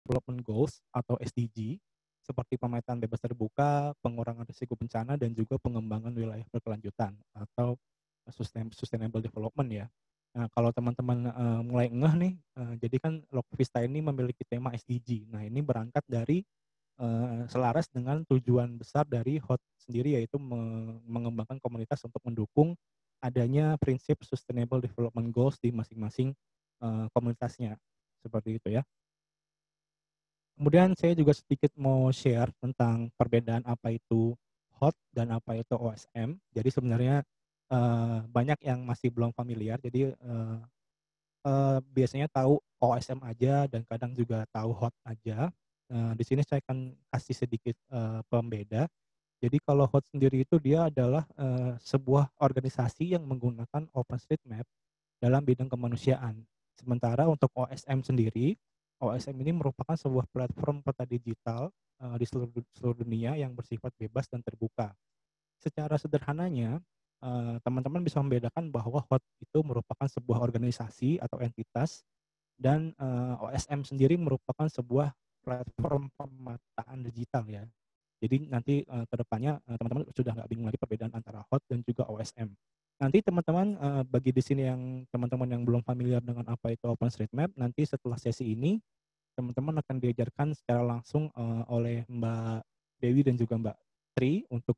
Development Goals atau SDG, seperti pemetaan bebas terbuka, pengurangan risiko bencana, dan juga pengembangan wilayah berkelanjutan atau sustainable development ya. Nah, kalau teman-teman, mulai ngeh nih, jadi kan Lokavista ini memiliki tema SDG. Nah, ini berangkat dari, selaras dengan tujuan besar dari HOT sendiri, yaitu mengembangkan komunitas untuk mendukung adanya prinsip Sustainable Development Goals di masing-masing, komunitasnya, seperti itu ya. Kemudian saya juga sedikit mau share tentang perbedaan apa itu HOT dan apa itu OSM. Jadi sebenarnya, banyak yang masih belum familiar, jadi, biasanya tahu OSM aja dan kadang juga tahu HOT aja. Di sini saya akan kasih sedikit, pembeda. Jadi kalau HOT sendiri itu dia adalah, sebuah organisasi yang menggunakan OpenStreetMap dalam bidang kemanusiaan. Sementara untuk OSM sendiri, OSM ini merupakan sebuah platform peta digital, di seluruh dunia yang bersifat bebas dan terbuka. Secara sederhananya, teman-teman bisa membedakan bahwa HOT itu merupakan sebuah organisasi atau entitas dan, OSM sendiri merupakan sebuah platform pemetaan digital ya. Jadi nanti, ke depannya, teman-teman sudah nggak bingung lagi perbedaan antara HOT dan juga OSM. Nanti teman-teman, bagi di sini yang teman-teman yang belum familiar dengan apa itu OpenStreetMap, nanti setelah sesi ini, teman-teman akan diajarkan secara langsung, oleh Mbak Dewi dan juga Mbak Tri untuk,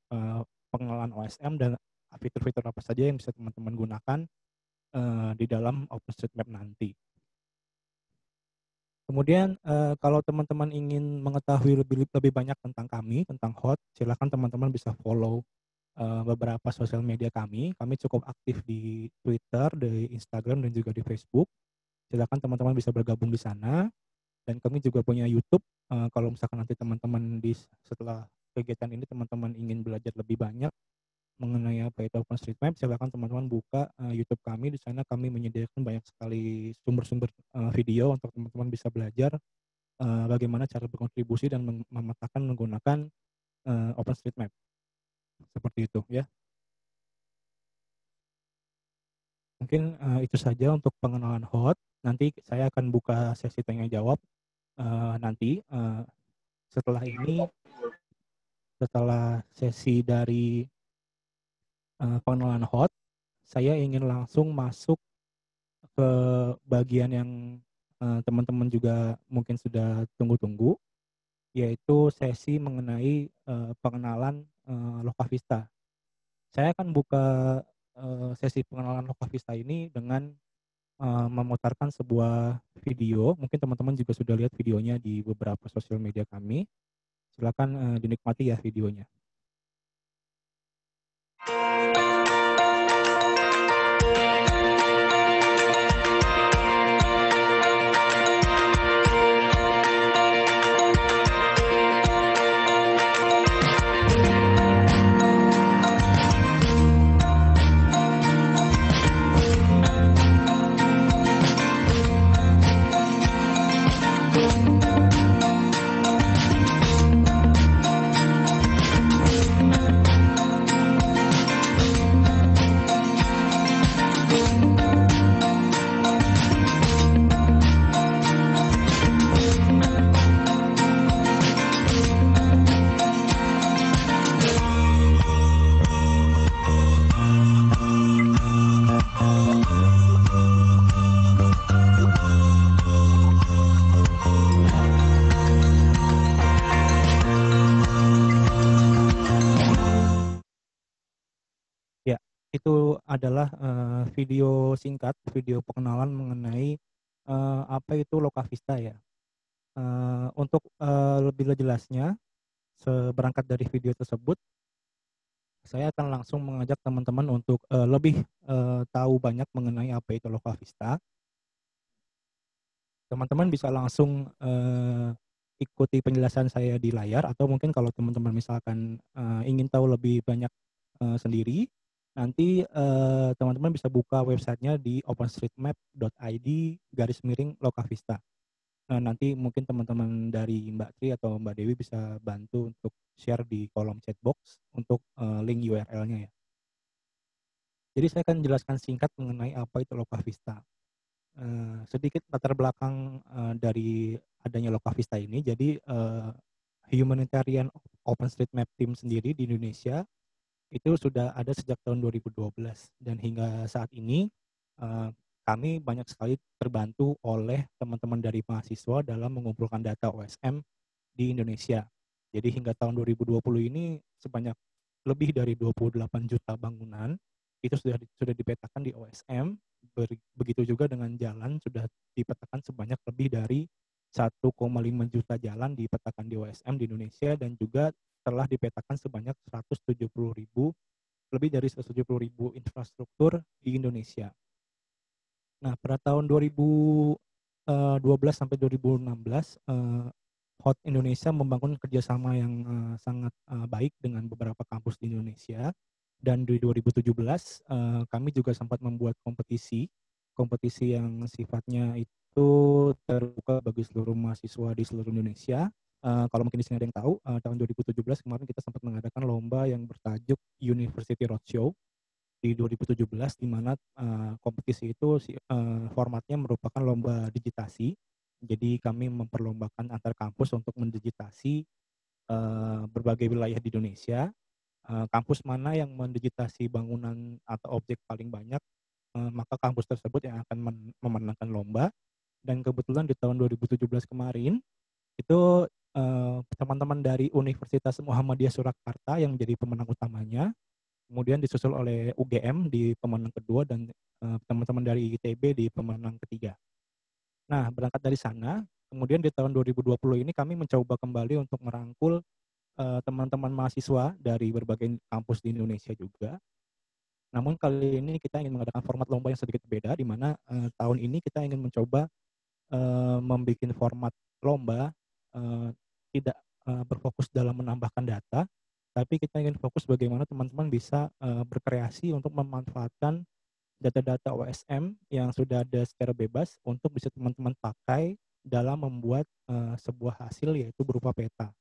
pengenalan OSM dan fitur-fitur apa saja yang bisa teman-teman gunakan, di dalam OpenStreetMap nanti. Kemudian, kalau teman-teman ingin mengetahui lebih lebih banyak tentang kami, tentang HOT, silakan teman-teman bisa follow, beberapa sosial media kami. Kami cukup aktif di Twitter, di Instagram, dan juga di Facebook. Silakan teman-teman bisa bergabung di sana. Dan kami juga punya YouTube, kalau misalkan nanti teman-teman setelah kegiatan ini teman-teman ingin belajar lebih banyak mengenai apa itu OpenStreetMap, silakan teman-teman buka, YouTube kami. Di sana kami menyediakan banyak sekali sumber-sumber, video untuk teman-teman bisa belajar, bagaimana cara berkontribusi dan memetakan menggunakan, OpenStreetMap, seperti itu ya. Mungkin, itu saja untuk pengenalan HOT. Nanti saya akan buka sesi tanya jawab, nanti, setelah ini, setelah sesi dari, pengenalan HOT, saya ingin langsung masuk ke bagian yang, teman-teman juga mungkin sudah tunggu-tunggu, yaitu sesi mengenai, pengenalan, Lokavista. Saya akan buka, sesi pengenalan Lokavista ini dengan, memutarkan sebuah video. Mungkin teman-teman juga sudah lihat videonya di beberapa sosial media kami. Silakan, dinikmati ya videonya. Ya, itu adalah, video singkat, video pengenalan mengenai, apa itu Lokavista ya. Untuk, lebih jelasnya, berangkat dari video tersebut, saya akan langsung mengajak teman-teman untuk, lebih, tahu banyak mengenai apa itu Lokavista. Teman-teman bisa langsung, ikuti penjelasan saya di layar atau mungkin kalau teman-teman misalkan, ingin tahu lebih banyak, sendiri, nanti, teman-teman bisa buka websitenya di openstreetmap.id/Lokavista. Nah, nanti mungkin teman-teman dari Mbak Tri atau Mbak Dewi bisa bantu untuk share di kolom chat box untuk, link URL-nya ya. Jadi saya akan jelaskan singkat mengenai apa itu Lokavista. Sedikit latar belakang, dari adanya Lokavista ini. Jadi, Humanitarian OpenStreetMap Team sendiri di Indonesia itu sudah ada sejak tahun 2012 dan hingga saat ini, eee, kami banyak sekali terbantu oleh teman-teman dari mahasiswa dalam mengumpulkan data OSM di Indonesia. Jadi hingga tahun 2020 ini sebanyak lebih dari 28 juta bangunan itu sudah dipetakan di OSM. Begitu juga dengan jalan sudah dipetakan sebanyak lebih dari 1,5 juta jalan dipetakan di OSM di Indonesia dan juga telah dipetakan sebanyak 170.000 lebih dari 170.000 infrastruktur di Indonesia. Nah, pada tahun 2012 sampai 2016, HOT Indonesia membangun kerjasama yang sangat baik dengan beberapa kampus di Indonesia. Dan di 2017, kami juga sempat membuat kompetisi yang sifatnya itu terbuka bagi seluruh mahasiswa di seluruh Indonesia. Kalau mungkin di sini ada yang tahu, tahun 2017 kemarin kita sempat mengadakan lomba yang bertajuk University Roadshow di 2017 di mana, kompetisi itu formatnya merupakan lomba digitasi. Jadi kami memperlombakan antar kampus untuk mendigitasi, berbagai wilayah di Indonesia, kampus mana yang mendigitasi bangunan atau objek paling banyak, maka kampus tersebut yang akan memenangkan lomba. Dan kebetulan di tahun 2017 kemarin, itu, teman-teman dari Universitas Muhammadiyah Surakarta yang menjadi pemenang utamanya. Kemudian disusul oleh UGM di pemenang kedua dan, teman-teman dari ITB di pemenang ketiga. Nah, berangkat dari sana, kemudian di tahun 2020 ini kami mencoba kembali untuk merangkul, teman-teman mahasiswa dari berbagai kampus di Indonesia juga. Namun kali ini kita ingin mengadakan format lomba yang sedikit berbeda, di mana, tahun ini kita ingin mencoba, membikin format lomba, eee, tidak, berfokus dalam menambahkan data, tapi kita ingin fokus bagaimana teman-teman bisa, berkreasi untuk memanfaatkan data-data OSM yang sudah ada secara bebas untuk bisa teman-teman pakai dalam membuat, sebuah hasil yaitu berupa peta.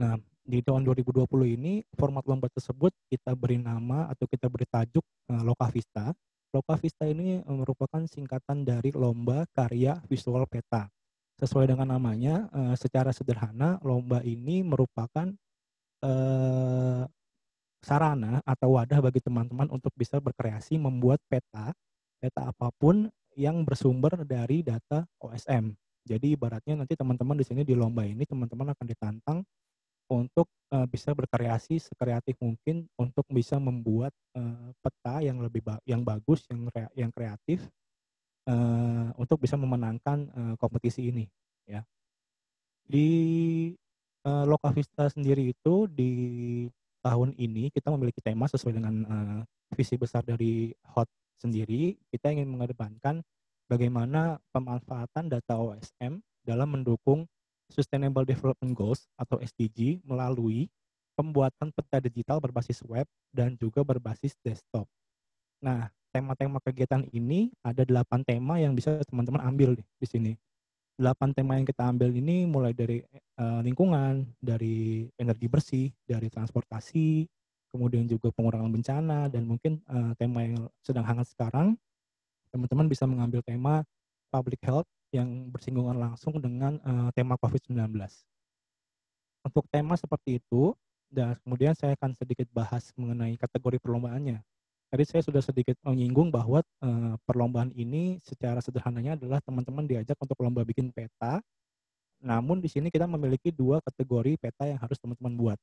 Nah, di tahun 2020 ini format lomba tersebut kita beri nama atau kita beri tajuk, Lokavista. Lokavista ini, merupakan singkatan dari Lomba Karya Visual Peta. Sesuai dengan namanya, secara sederhana lomba ini merupakan, eee, sarana atau wadah bagi teman-teman untuk bisa berkreasi membuat peta apapun yang bersumber dari data OSM. Jadi ibaratnya nanti teman-teman di sini di lomba ini teman-teman akan ditantang untuk, bisa berkreasi sekreatif mungkin untuk bisa membuat, peta yang yang bagus, yang kreatif, untuk bisa memenangkan, kompetisi ini, ya. Di, Lokavista sendiri itu di tahun ini kita memiliki tema sesuai dengan, visi besar dari HOT sendiri. Kita ingin mengedepankan bagaimana pemanfaatan data OSM dalam mendukung Sustainable Development Goals atau SDG melalui pembuatan peta digital berbasis web dan juga berbasis desktop. Nah, tema-tema kegiatan ini ada 8 tema yang bisa teman-teman ambil di sini. 8 tema yang kita ambil ini mulai dari, lingkungan, dari energi bersih, dari transportasi, kemudian juga pengurangan bencana dan mungkin, tema yang sedang hangat sekarang, teman-teman bisa mengambil tema public health yang bersinggungan langsung dengan, tema COVID-19. Untuk tema seperti itu, dan kemudian saya akan sedikit bahas mengenai kategori perlombaannya. Tadi saya sudah sedikit menyinggung bahwa, perlombaan ini secara sederhananya adalah teman-teman diajak untuk lomba bikin peta, namun di sini kita memiliki 2 kategori peta yang harus teman-teman buat.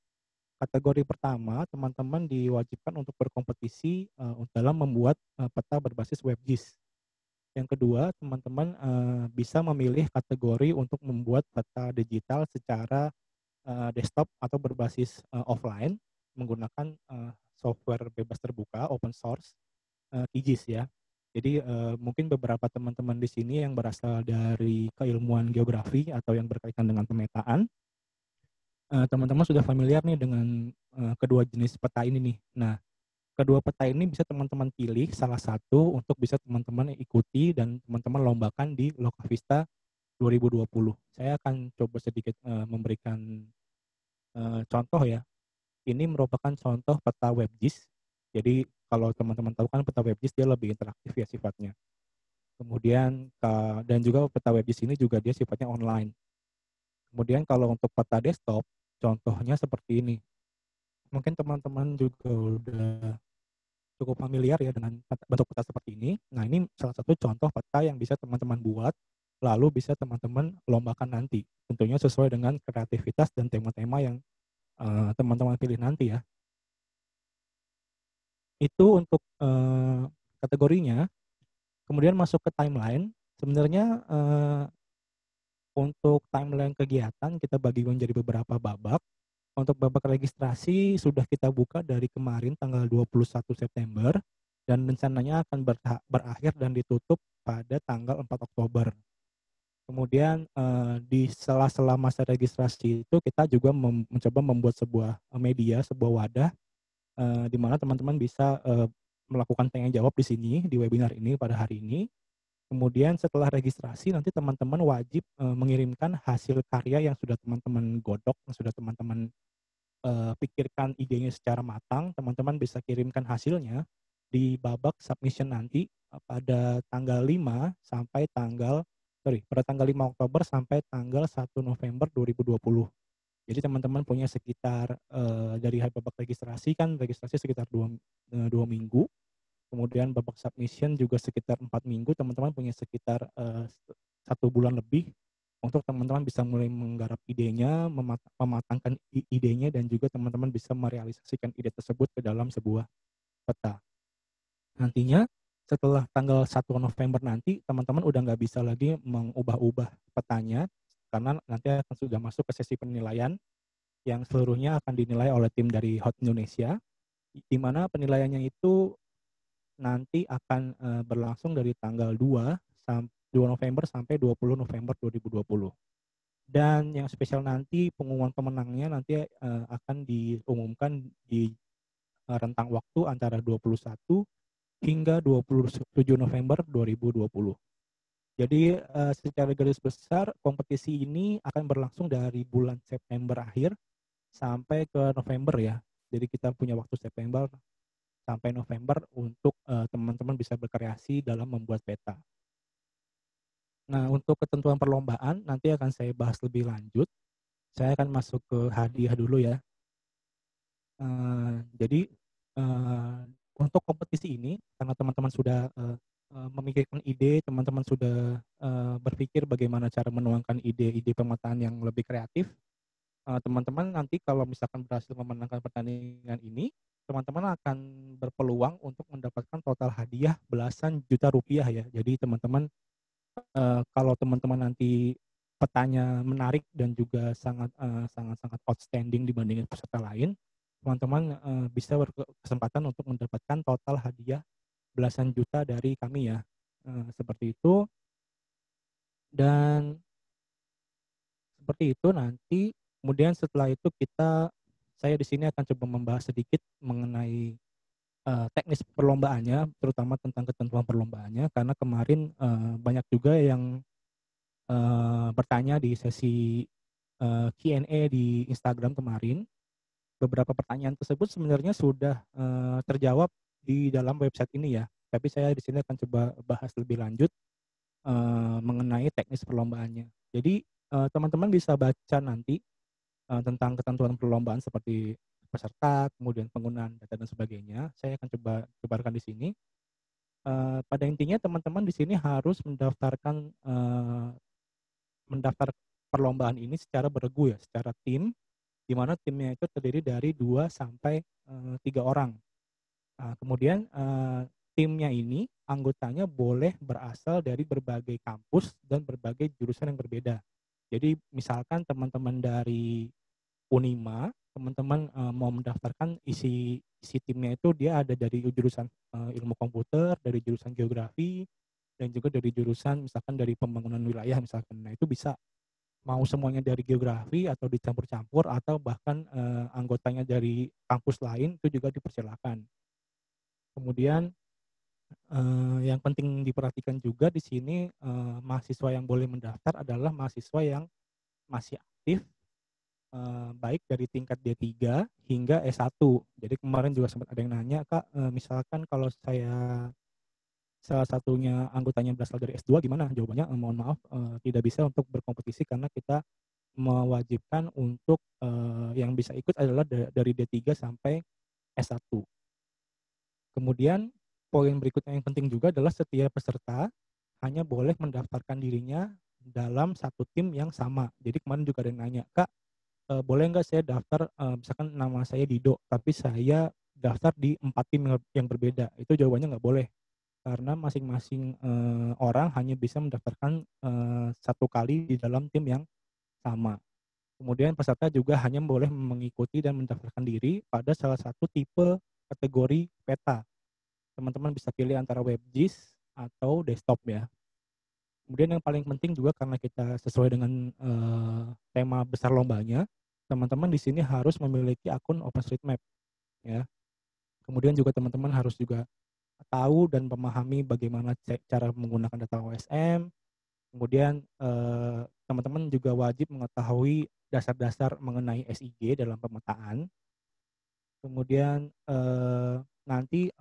Kategori pertama, teman-teman diwajibkan untuk berkompetisi, dalam membuat, peta berbasis WebGIS. Yang kedua, teman-teman, bisa memilih kategori untuk membuat peta digital secara, desktop atau berbasis, offline menggunakan, software bebas terbuka open source, QGIS ya. Jadi, mungkin beberapa teman-teman di sini yang berasal dari keilmuan geografi atau yang berkaitan dengan pemetaan, teman-teman sudah familiar nih dengan, kedua jenis peta ini nih. Nah, kedua peta ini bisa teman-teman pilih salah satu untuk bisa teman-teman ikuti dan teman-teman lombakan di Lokavista 2020. Saya akan coba sedikit, memberikan, contoh ya. Ini merupakan contoh peta WebGIS. Jadi kalau teman-teman tahu kan peta WebGIS dia lebih interaktif ya sifatnya. Kemudian dan juga peta web di sini juga dia sifatnya online. Kemudian kalau untuk peta desktop, contohnya seperti ini. Mungkin teman-teman juga udah cukup familiar ya dengan bentuk peta seperti ini. Nah, ini salah satu contoh peta yang bisa teman-teman buat, lalu bisa teman-teman lombakan nanti. Tentunya sesuai dengan kreativitas dan tema-tema yang teman-teman pilih nanti ya. Itu untuk kategorinya. Kemudian masuk ke timeline. Sebenarnya untuk timeline kegiatan kita bagi menjadi beberapa babak. Untuk babak registrasi sudah kita buka dari kemarin tanggal 21 September dan rencananya akan berakhir dan ditutup pada tanggal 4 Oktober. Kemudian di sela-sela masa registrasi itu kita juga mencoba membuat sebuah media, sebuah wadah di mana teman-teman bisa melakukan tanya jawab di sini di webinar ini pada hari ini. Kemudian setelah registrasi nanti teman-teman wajib mengirimkan hasil karya yang sudah teman-teman godok, yang sudah teman-teman pikirkan idenya secara matang, teman-teman bisa kirimkan hasilnya di babak submission nanti pada tanggal 5 sampai pada tanggal 5 Oktober sampai tanggal 1 November 2020. Jadi teman-teman punya sekitar dari babak registrasi kan registrasi sekitar 2 minggu, kemudian babak submission juga sekitar 4 minggu, teman-teman punya sekitar 1 bulan lebih untuk teman-teman bisa mulai menggarap idenya, mematangkan idenya, dan juga teman-teman bisa merealisasikan ide tersebut ke dalam sebuah peta. Nantinya setelah tanggal 1 November nanti, teman-teman udah nggak bisa lagi mengubah-ubah petanya, karena nanti akan sudah masuk ke sesi penilaian yang seluruhnya akan dinilai oleh tim dari Hot Indonesia, di mana penilaiannya itu nanti akan berlangsung dari tanggal 2 November sampai 20 November 2020. Dan yang spesial nanti pengumuman pemenangnya nanti akan diumumkan di rentang waktu antara 21 hingga 27 November 2020. Jadi secara garis besar kompetisi ini akan berlangsung dari bulan September akhir sampai ke November ya. Jadi kita punya waktu September sampai November untuk teman-teman bisa berkreasi dalam membuat peta. Nah, untuk ketentuan perlombaan nanti akan saya bahas lebih lanjut. Saya akan masuk ke hadiah dulu ya. Jadi untuk kompetisi ini karena teman-teman sudah memikirkan ide, teman-teman sudah berpikir bagaimana cara menuangkan ide-ide pemetaan yang lebih kreatif. Teman-teman nanti kalau misalkan berhasil memenangkan pertandingan ini, teman-teman akan berpeluang untuk mendapatkan total hadiah belasan juta rupiah ya. Jadi teman-teman kalau teman-teman nanti petanya menarik dan juga sangat outstanding dibandingin peserta lain, teman-teman bisa berkesempatan untuk mendapatkan total hadiah belasan juta dari kami ya, seperti itu. Dan seperti itu nanti, kemudian setelah itu saya di sini akan coba membahas sedikit mengenai teknis perlombaannya, terutama tentang ketentuan perlombaannya, karena kemarin banyak juga yang bertanya di sesi Q&A di Instagram kemarin. Beberapa pertanyaan tersebut sebenarnya sudah terjawab di dalam website ini ya. Tapi saya di sini akan coba bahas lebih lanjut mengenai teknis perlombaannya. Jadi teman-teman bisa baca nanti tentang ketentuan perlombaan seperti peserta, kemudian penggunaan data dan sebagainya. Saya akan coba jabarkan di sini. Pada intinya teman-teman di sini harus mendaftar perlombaan ini secara beregu ya, secara tim, di mana timnya itu terdiri dari 2 sampai 3 orang. Kemudian timnya ini anggotanya boleh berasal dari berbagai kampus dan berbagai jurusan yang berbeda. Jadi misalkan teman-teman dari Unima, teman-teman mau mendaftarkan isi timnya itu dia ada dari jurusan ilmu komputer, dari jurusan geografi, dan juga dari jurusan misalkan dari pembangunan wilayah misalkan. Nah itu bisa mau semuanya dari geografi atau dicampur-campur atau bahkan anggotanya dari kampus lain itu juga dipersilakan. Kemudian yang penting diperhatikan juga di sini mahasiswa yang boleh mendaftar adalah mahasiswa yang masih aktif baik dari tingkat D3 hingga S1. Jadi kemarin juga sempat ada yang nanya, Kak, misalkan kalau saya salah satunya anggotanya berasal dari S2 gimana? Jawabannya, mohon maaf, tidak bisa untuk berkompetisi karena kita mewajibkan untuk, yang bisa ikut adalah dari D3 sampai S1. Kemudian poin berikutnya yang penting juga adalah setiap peserta hanya boleh mendaftarkan dirinya dalam satu tim yang sama. Jadi kemarin juga ada yang nanya, "Kak, boleh nggak saya daftar, misalkan nama saya Dido, tapi saya daftar di 4 tim yang berbeda?" Itu jawabannya nggak boleh, karena masing-masing, orang hanya bisa mendaftarkan, 1 kali di dalam tim yang sama. Kemudian peserta juga hanya boleh mengikuti dan mendaftarkan diri pada salah satu tipe kategori peta. Teman-teman bisa pilih antara WebGIS atau desktop ya. Kemudian yang paling penting juga karena kita sesuai dengan, tema besar lombanya, teman-teman di sini harus memiliki akun OpenStreetMap ya. Kemudian juga teman-teman harus juga tahu dan memahami bagaimana cara menggunakan data OSM. Kemudian, teman-teman juga wajib mengetahui dasar-dasar mengenai SIG dalam pemetaan. Kemudian, nanti,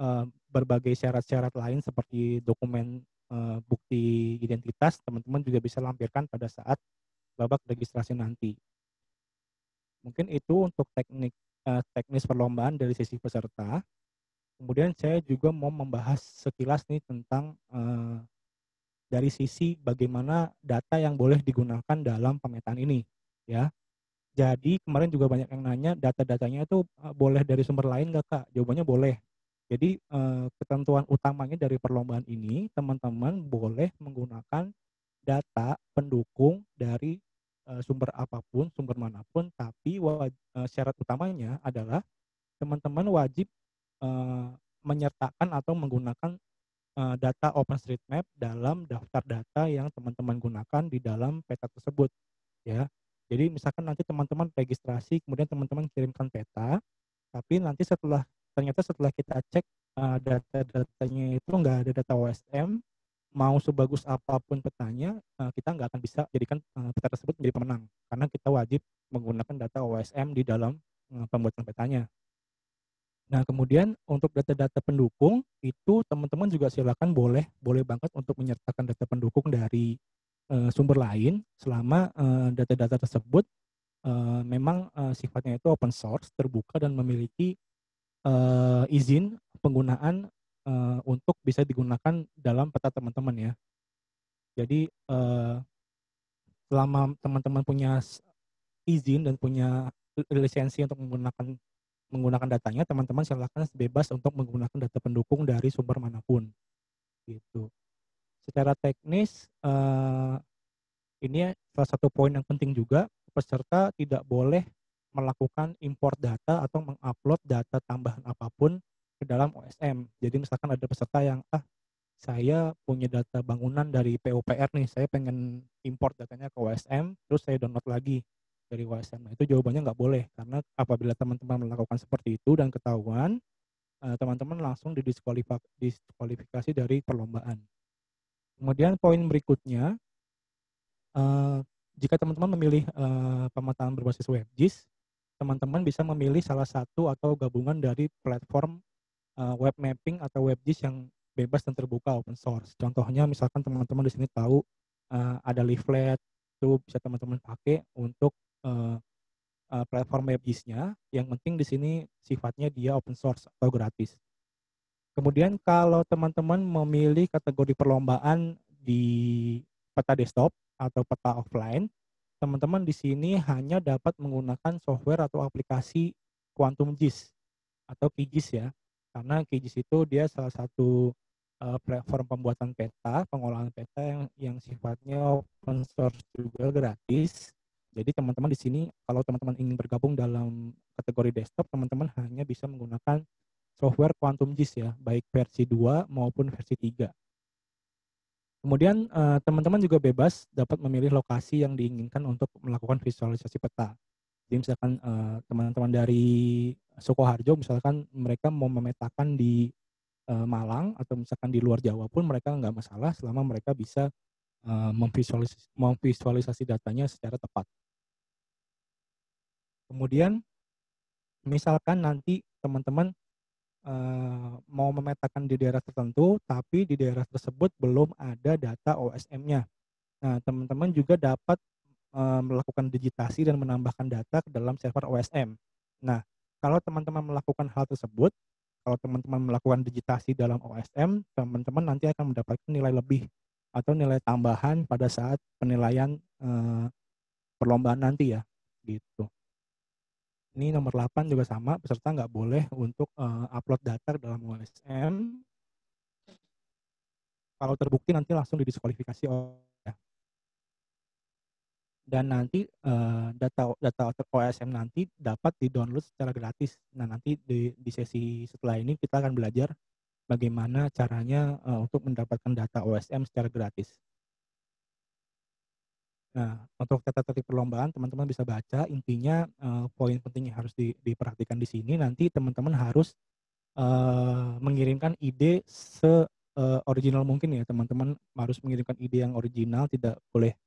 berbagai syarat-syarat lain seperti dokumen, bukti identitas teman-teman juga bisa lampirkan pada saat babak registrasi nanti. Mungkin itu untuk teknis perlombaan dari sisi peserta. Kemudian saya juga mau membahas sekilas nih tentang, dari sisi bagaimana data yang boleh digunakan dalam pemetaan ini, ya. Jadi kemarin juga banyak yang nanya data-datanya itu, boleh dari sumber lain nggak, Kak? Jawabannya boleh. Jadi, ketentuan utamanya dari perlombaan ini, teman-teman boleh menggunakan data pendukung dari, sumber apapun, sumber manapun, tapi syarat utamanya adalah teman-teman wajib, eee, menyertakan atau menggunakan, data OpenStreetMap dalam daftar data yang teman-teman gunakan di dalam peta tersebut, ya. Jadi misalkan nanti teman-teman registrasi, kemudian teman-teman kirimkan peta, tapi nanti ternyata setelah kita cek, data-datanya itu nggak ada data OSM, mau sebagus apapun petanya, kita nggak akan bisa jadikan, peta tersebut menjadi pemenang, karena kita wajib menggunakan data OSM di dalam, pembuatan petanya. Nah, kemudian untuk data-data pendukung, itu teman-teman juga silakan boleh boleh banget untuk menyertakan data pendukung dari, sumber lain selama, data-data tersebut, memang, sifatnya itu open source, terbuka dan memiliki, izin penggunaan, untuk bisa digunakan dalam peta teman-teman ya. Jadi, selama teman-teman punya izin dan punya lisensi untuk menggunakan datanya, teman-teman silakan bebas untuk menggunakan data pendukung dari sumber manapun, gitu. Secara teknis, ini salah satu poin yang penting juga, peserta tidak boleh melakukan import data atau mengupload data tambahan apapun ke dalam OSM. Jadi misalkan ada peserta yang, saya punya data bangunan dari PUPR nih, saya pengen import datanya ke OSM, terus saya download lagi dari OSM. Nah, itu jawabannya nggak boleh, karena apabila teman-teman melakukan seperti itu dan ketahuan, teman-teman langsung diskualifikasi dari perlombaan. Kemudian poin berikutnya, eee, jika teman-teman memilih, pemetaan berbasis WebGIS, teman-teman bisa memilih salah satu atau gabungan dari platform, web mapping atau WebGIS yang bebas dan terbuka open source. Contohnya misalkan teman-teman di sini tahu, ada Leaflet, itu bisa teman-teman pakai untuk, eee platform WebGIS-nya, yang penting di sini sifatnya dia open source atau gratis. Kemudian kalau teman-teman memilih kategori perlombaan di peta desktop atau peta offline, teman-teman di sini hanya dapat menggunakan software atau aplikasi Quantum GIS atau QGIS ya. Karena QGIS itu dia salah satu, platform pembuatan peta, pengolahan peta yang sifatnya open source juga gratis. Jadi teman-teman di sini kalau teman-teman ingin bergabung dalam kategori desktop, teman-teman hanya bisa menggunakan software Quantum GIS ya, baik versi 2 maupun versi 3. Kemudian, teman-teman juga bebas dapat memilih lokasi yang diinginkan untuk melakukan visualisasi peta. Jadi misalkan, teman-teman dari Sukoharjo misalkan mereka mau memetakan di, Malang atau misalkan di luar Jawa pun mereka nggak masalah selama mereka bisa, memvisualisasi datanya secara tepat. Kemudian misalkan nanti teman-teman mau memetakan di daerah tertentu, tapi di daerah tersebut belum ada data OSM-nya. Nah, teman-teman juga dapat, melakukan digitasi dan menambahkan data ke dalam server OSM. Nah, kalau teman-teman melakukan hal tersebut, kalau teman-teman melakukan digitasi dalam OSM, teman-teman nanti akan mendapatkan nilai lebih atau nilai tambahan pada saat penilaian, perlombaan nanti ya, gitu. Ini nomor 8 juga sama, peserta nggak boleh untuk, upload data ke dalam OSM, kalau terbukti nanti langsung didiskualifikasi ya. Dan nanti, data data OSM nanti dapat di-download secara gratis. Nah, nanti di sesi setelah ini kita akan belajar bagaimana caranya, untuk mendapatkan data OSM secara gratis. Nah, untuk tata tertib perlombaan teman-teman bisa baca, intinya, poin penting yang harus diperhatikan di sini, nanti teman-teman harus, mengirimkan ide original mungkin ya, teman-teman harus mengirimkan ide yang original, tidak boleh,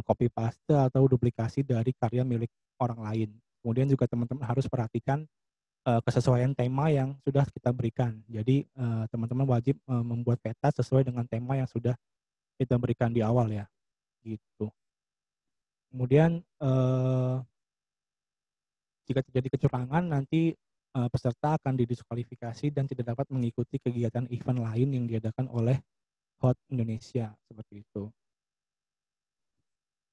copy paste atau duplikasi dari karya milik orang lain. Kemudian juga teman-teman harus perhatikan, kesesuaian tema yang sudah kita berikan. Jadi, teman-teman wajib, membuat peta sesuai dengan tema yang sudah kita berikan di awal ya, gitu. Kemudian, jika terjadi kecurangan nanti, peserta akan didiskualifikasi dan tidak dapat mengikuti kegiatan event lain yang diadakan oleh HOT Indonesia, seperti itu.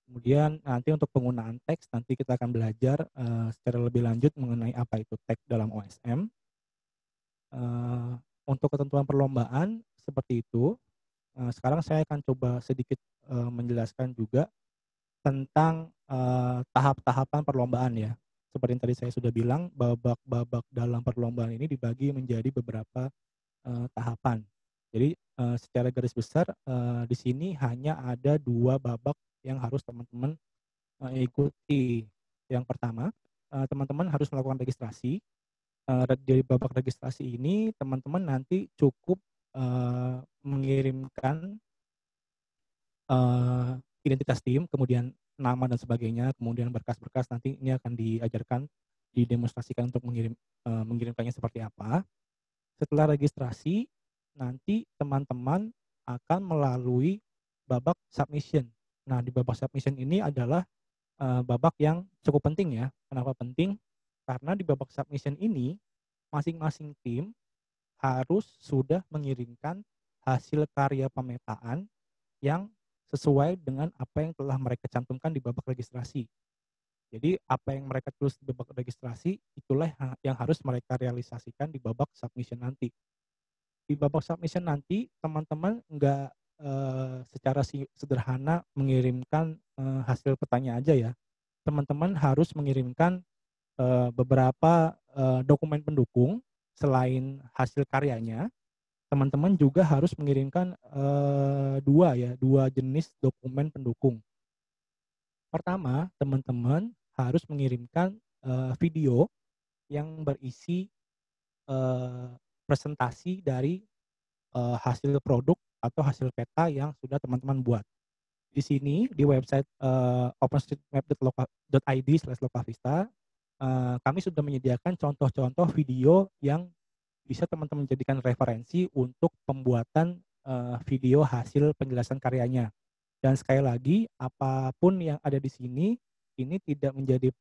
Kemudian nanti untuk penggunaan teks, nanti kita akan belajar, secara lebih lanjut mengenai apa itu teks dalam OSM. Untuk ketentuan perlombaan seperti itu. Sekarang saya akan coba sedikit, menjelaskan juga tentang, tahap-tahapan perlombaan ya. Seperti yang tadi saya sudah bilang, babak-babak dalam perlombaan ini dibagi menjadi beberapa, tahapan. Jadi, secara garis besar, di sini hanya ada 2 babak yang harus teman-teman, ikuti. Yang pertama, teman-teman harus melakukan registrasi. Dari babak registrasi ini teman-teman nanti cukup, mengirimkan, eee, identitas tim, kemudian nama dan sebagainya, kemudian berkas-berkas nanti ini akan diajarkan, didemonstrasikan untuk mengirimkannya seperti apa. Setelah registrasi, nanti teman-teman akan melalui babak submission. Nah, di babak submission ini adalah, babak yang cukup penting ya. Kenapa penting? Karena di babak submission ini, masing-masing tim harus sudah mengirimkan hasil karya pemetaan yang sesuai dengan apa yang telah mereka cantumkan di babak registrasi. Jadi apa yang mereka tulis di babak registrasi, itulah yang harus mereka realisasikan di babak submission nanti. Di babak submission nanti teman-teman nggak, secara sederhana mengirimkan, hasil petanya aja ya. Teman-teman harus mengirimkan, beberapa, dokumen pendukung selain hasil karyanya. Teman-teman juga harus mengirimkan, 2 jenis dokumen pendukung. Pertama, teman-teman harus mengirimkan, video yang berisi, eee, presentasi dari, hasil produk atau hasil peta yang sudah teman-teman buat. Di sini di website, openstreetmap.id/lokavista, kami sudah menyediakan contoh-contoh video yang bisa teman-teman jadikan referensi untuk pembuatan, video hasil penjelasan karyanya. Dan sekali lagi, apapun yang ada di sini, ini tidak menjadi,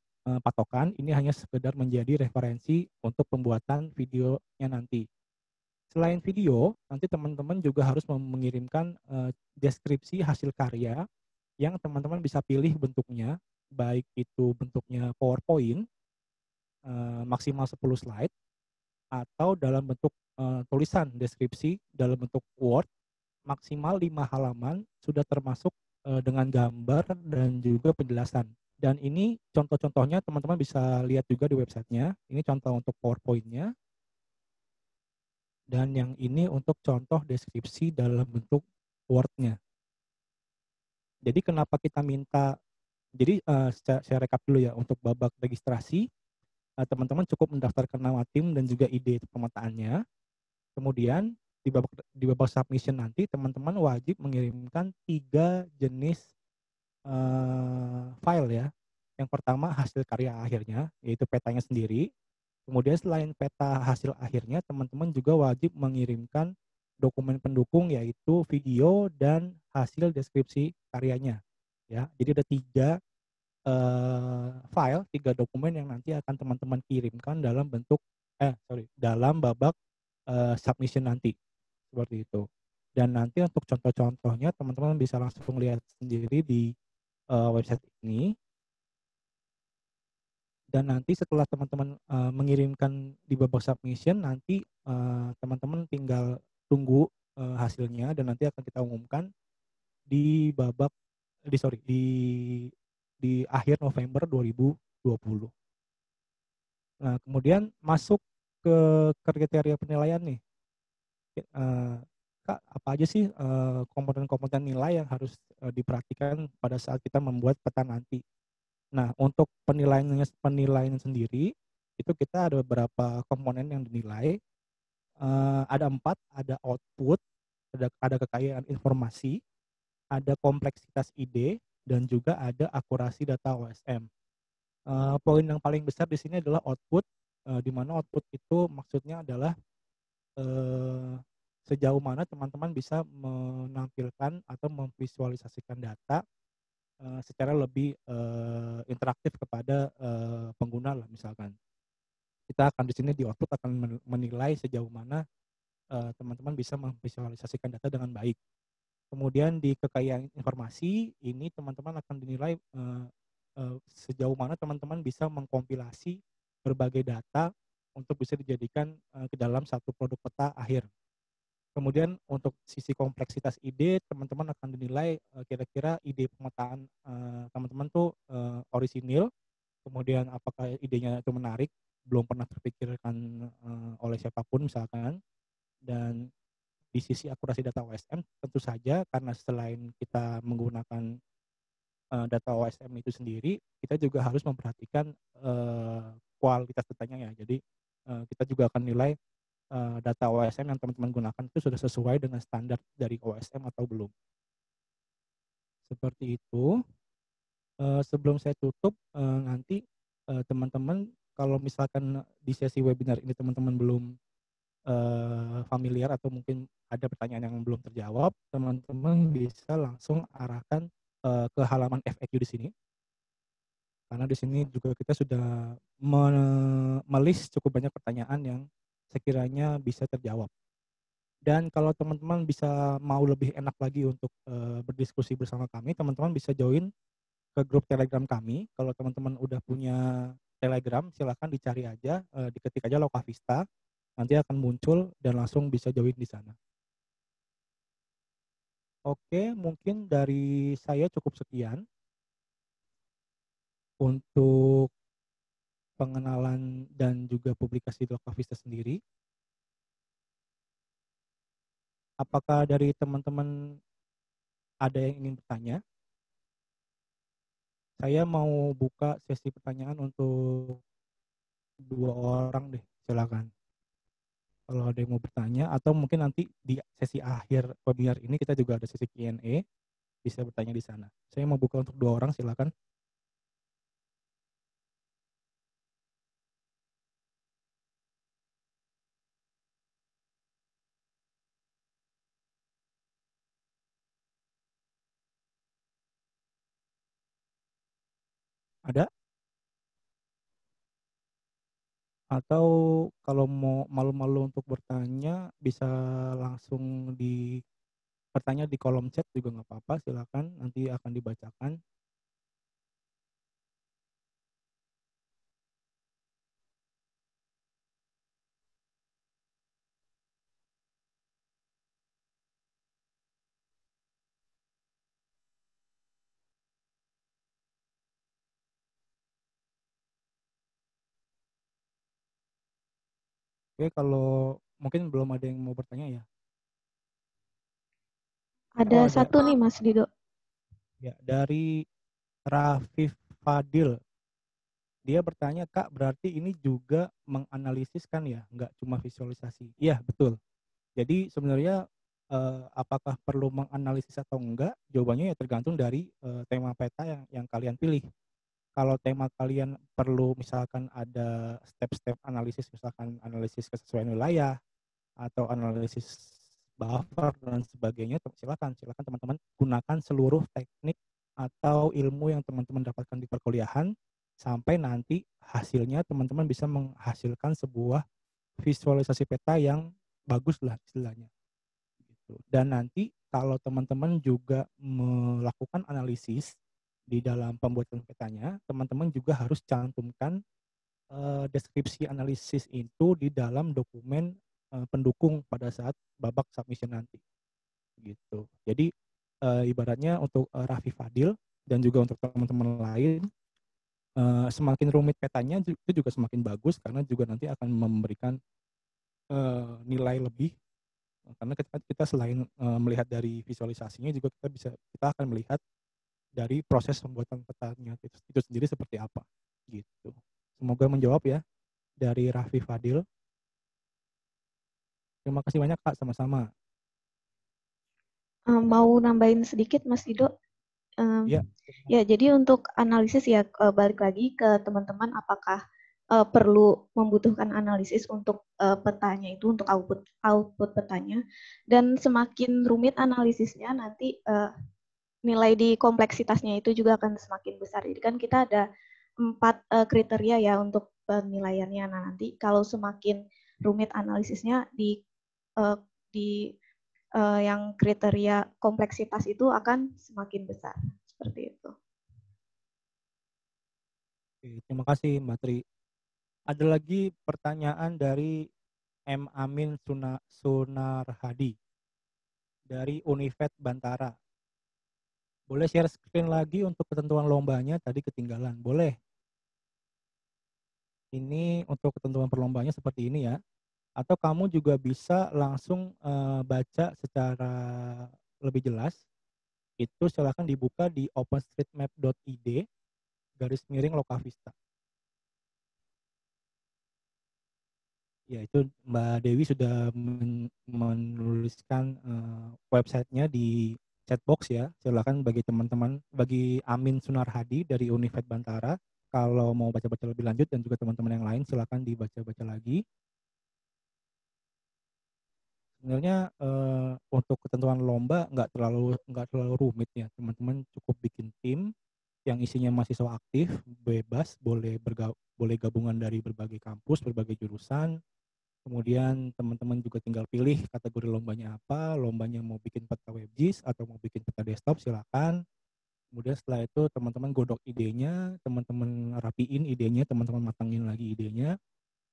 patokan, ini hanya sekedar menjadi referensi untuk pembuatan videonya nanti. Selain video, nanti teman-teman juga harus mengirimkan, deskripsi hasil karya yang teman-teman bisa pilih bentuknya, baik itu bentuknya PowerPoint, maksimal 10 slide, atau dalam bentuk, tulisan deskripsi dalam bentuk Word, maksimal 5 halaman, sudah termasuk, dengan gambar dan juga penjelasan. Dan ini contoh-contohnya teman-teman bisa lihat juga di websitenya. Ini contoh untuk PowerPoint-nya, dan yang ini untuk contoh deskripsi dalam bentuk Word-nya. Jadi kenapa kita minta, jadi, saya rekap dulu ya, untuk babak registrasi, teman-teman cukup mendaftarkan nama tim dan juga ide pemetaannya. Kemudian di babak submission nanti teman-teman wajib mengirimkan 3 jenis, file ya. Yang pertama hasil karya akhirnya, yaitu petanya sendiri. Kemudian selain peta hasil akhirnya, teman-teman juga wajib mengirimkan dokumen pendukung yaitu video dan hasil deskripsi karyanya, ya. Jadi ada 3 file, 3 dokumen yang nanti akan teman-teman kirimkan dalam babak, submission nanti, seperti itu. Dan nanti untuk contoh-contohnya teman-teman bisa langsung lihat sendiri di, website ini. Dan nanti setelah teman-teman, mengirimkan di babak submission nanti, teman-teman tinggal tunggu, hasilnya dan nanti akan kita umumkan di babak di sorry, di akhir November 2020. Nah, kemudian masuk ke kriteria penilaian nih, Kak, apa aja sih, komponen-komponen nilai yang harus, diperhatikan pada saat kita membuat peta nanti? Nah, untuk penilaiannya sendiri, itu kita ada beberapa komponen yang dinilai, ada 4, ada output, ada kekayaan informasi, ada kompleksitas ide, dan juga ada akurasi data OSM. Poin yang paling besar di sini adalah output, di mana output itu maksudnya adalah, eee, sejauh mana teman-teman bisa menampilkan atau memvisualisasikan data, secara lebih, interaktif kepada, pengguna lah misalkan. Kita akan di sini di output akan menilai sejauh mana, teman-teman bisa memvisualisasikan data dengan baik. Kemudian di kekayaan informasi, ini teman-teman akan dinilai, sejauh mana teman-teman bisa mengkompilasi berbagai data untuk bisa dijadikan, ke dalam satu produk peta akhir. Kemudian untuk sisi kompleksitas ide, teman-teman akan dinilai, kira-kira ide pemetaan, teman-teman tuh, orisinil, kemudian apakah idenya itu menarik, belum pernah terpikirkan, oleh siapapun misalkan. Dan di sisi akurasi data OSM tentu saja karena selain kita menggunakan, data OSM itu sendiri, kita juga harus memperhatikan, kualitas datanya ya. Jadi, kita juga akan nilai, data OSM yang teman-teman gunakan itu sudah sesuai dengan standar dari OSM atau belum. Seperti itu. Sebelum saya tutup, nanti, teman-teman kalau misalkan di sesi webinar ini teman-teman belum, familiar atau mungkin ada pertanyaan yang belum terjawab, teman-teman bisa langsung arahkan, ke halaman FAQ di sini. Karena di sini juga kita sudah me-list cukup banyak pertanyaan yang sekiranya bisa terjawab. Dan kalau teman-teman bisa mau lebih enak lagi untuk, berdiskusi bersama kami, teman-teman bisa join ke grup Telegram kami. Kalau teman-teman udah punya Telegram, silakan dicari aja, diketik aja Lokavista, nanti akan muncul dan langsung bisa join di sana. Oke, mungkin dari saya cukup sekian untuk pengenalan dan juga publikasi Lokavista sendiri. Apakah dari teman-teman ada yang ingin bertanya? Saya mau buka sesi pertanyaan untuk 2 orang deh, silakan. Kalau ada yang mau bertanya atau mungkin nanti di sesi akhir webinar ini kita juga ada sesi Q&A, bisa bertanya di sana. Saya mau buka untuk 2 orang, silakan. Ada? Atau kalau mau malu-malu untuk bertanya bisa langsung bertanya di kolom chat juga nggak apa-apa, silakan nanti akan dibacakan. Oke, kalau mungkin belum ada yang mau bertanya ya? Ada Oh, ada. satu nih Mas Dido. Ya, dari Rafif Fadil. Dia bertanya, Kak, berarti ini juga menganalisis kan ya, nggak cuma visualisasi? Iya, betul. Jadi sebenarnya, apakah perlu menganalisis atau enggak, jawabannya ya tergantung dari, tema peta yang kalian pilih. kalau tema kalian perlu misalkan ada step-step analisis, misalkan analisis kesesuaian wilayah atau analisis buffer dan sebagainya, silakan teman-teman gunakan seluruh teknik atau ilmu yang teman-teman dapatkan di perkuliahan sampai nanti hasilnya teman-teman bisa menghasilkan sebuah visualisasi peta yang bagus lah istilahnya gitu. Dan nanti kalau teman-teman juga melakukan analisis di dalam pembuatan petanya, teman-teman juga harus cantumkan deskripsi analisis itu di dalam dokumen pendukung pada saat babak submission nanti gitu. Jadi ibaratnya untuk Raffi Fadil dan juga untuk teman-teman lain, semakin rumit petanya itu juga semakin bagus karena juga nanti akan memberikan nilai lebih karena kita selain melihat dari visualisasinya juga kita akan melihat dari proses pembuatan petanya itu sendiri seperti apa gitu. Semoga menjawab ya dari Raffi Fadil. Terima kasih banyak Kak, sama-sama. Mau nambahin sedikit Mas Dido? Iya. Ya, jadi untuk analisis ya balik lagi ke teman-teman apakah perlu membutuhkan analisis untuk petanya itu untuk output petanya, dan semakin rumit analisisnya nanti nilai di kompleksitasnya itu juga akan semakin besar. Jadi kan kita ada 4 kriteria ya untuk penilaiannya. Nah, nanti kalau semakin rumit analisisnya uh, di yang kriteria kompleksitas itu akan semakin besar. Seperti itu. Oke, terima kasih Mbak Tri. Ada lagi pertanyaan dari M. Amin Sunarhadi dari Univet Bantara. Boleh share screen lagi untuk ketentuan lombanya, tadi ketinggalan. Boleh. Ini untuk ketentuan perlombanya seperti ini ya. Atau kamu juga bisa langsung baca secara lebih jelas. Itu silahkan dibuka di openstreetmap.id /Lokavista. Ya, itu Mbak Dewi sudah menuliskan websitenya di chatbox ya. Silakan bagi teman-teman, bagi Amin Sunarhadi dari Univet Bantara, kalau mau baca-baca lebih lanjut dan juga teman-teman yang lain silakan dibaca-baca lagi. Sebenarnya untuk ketentuan lomba nggak terlalu rumit ya, teman-teman cukup bikin tim yang isinya mahasiswa aktif, bebas, boleh gabungan dari berbagai kampus, berbagai jurusan. Kemudian teman-teman juga tinggal pilih kategori lombanya apa, lombanya mau bikin peta WebGIS atau mau bikin peta desktop silakan. Kemudian setelah itu teman-teman godok idenya, teman-teman rapiin idenya, teman-teman matangin lagi idenya.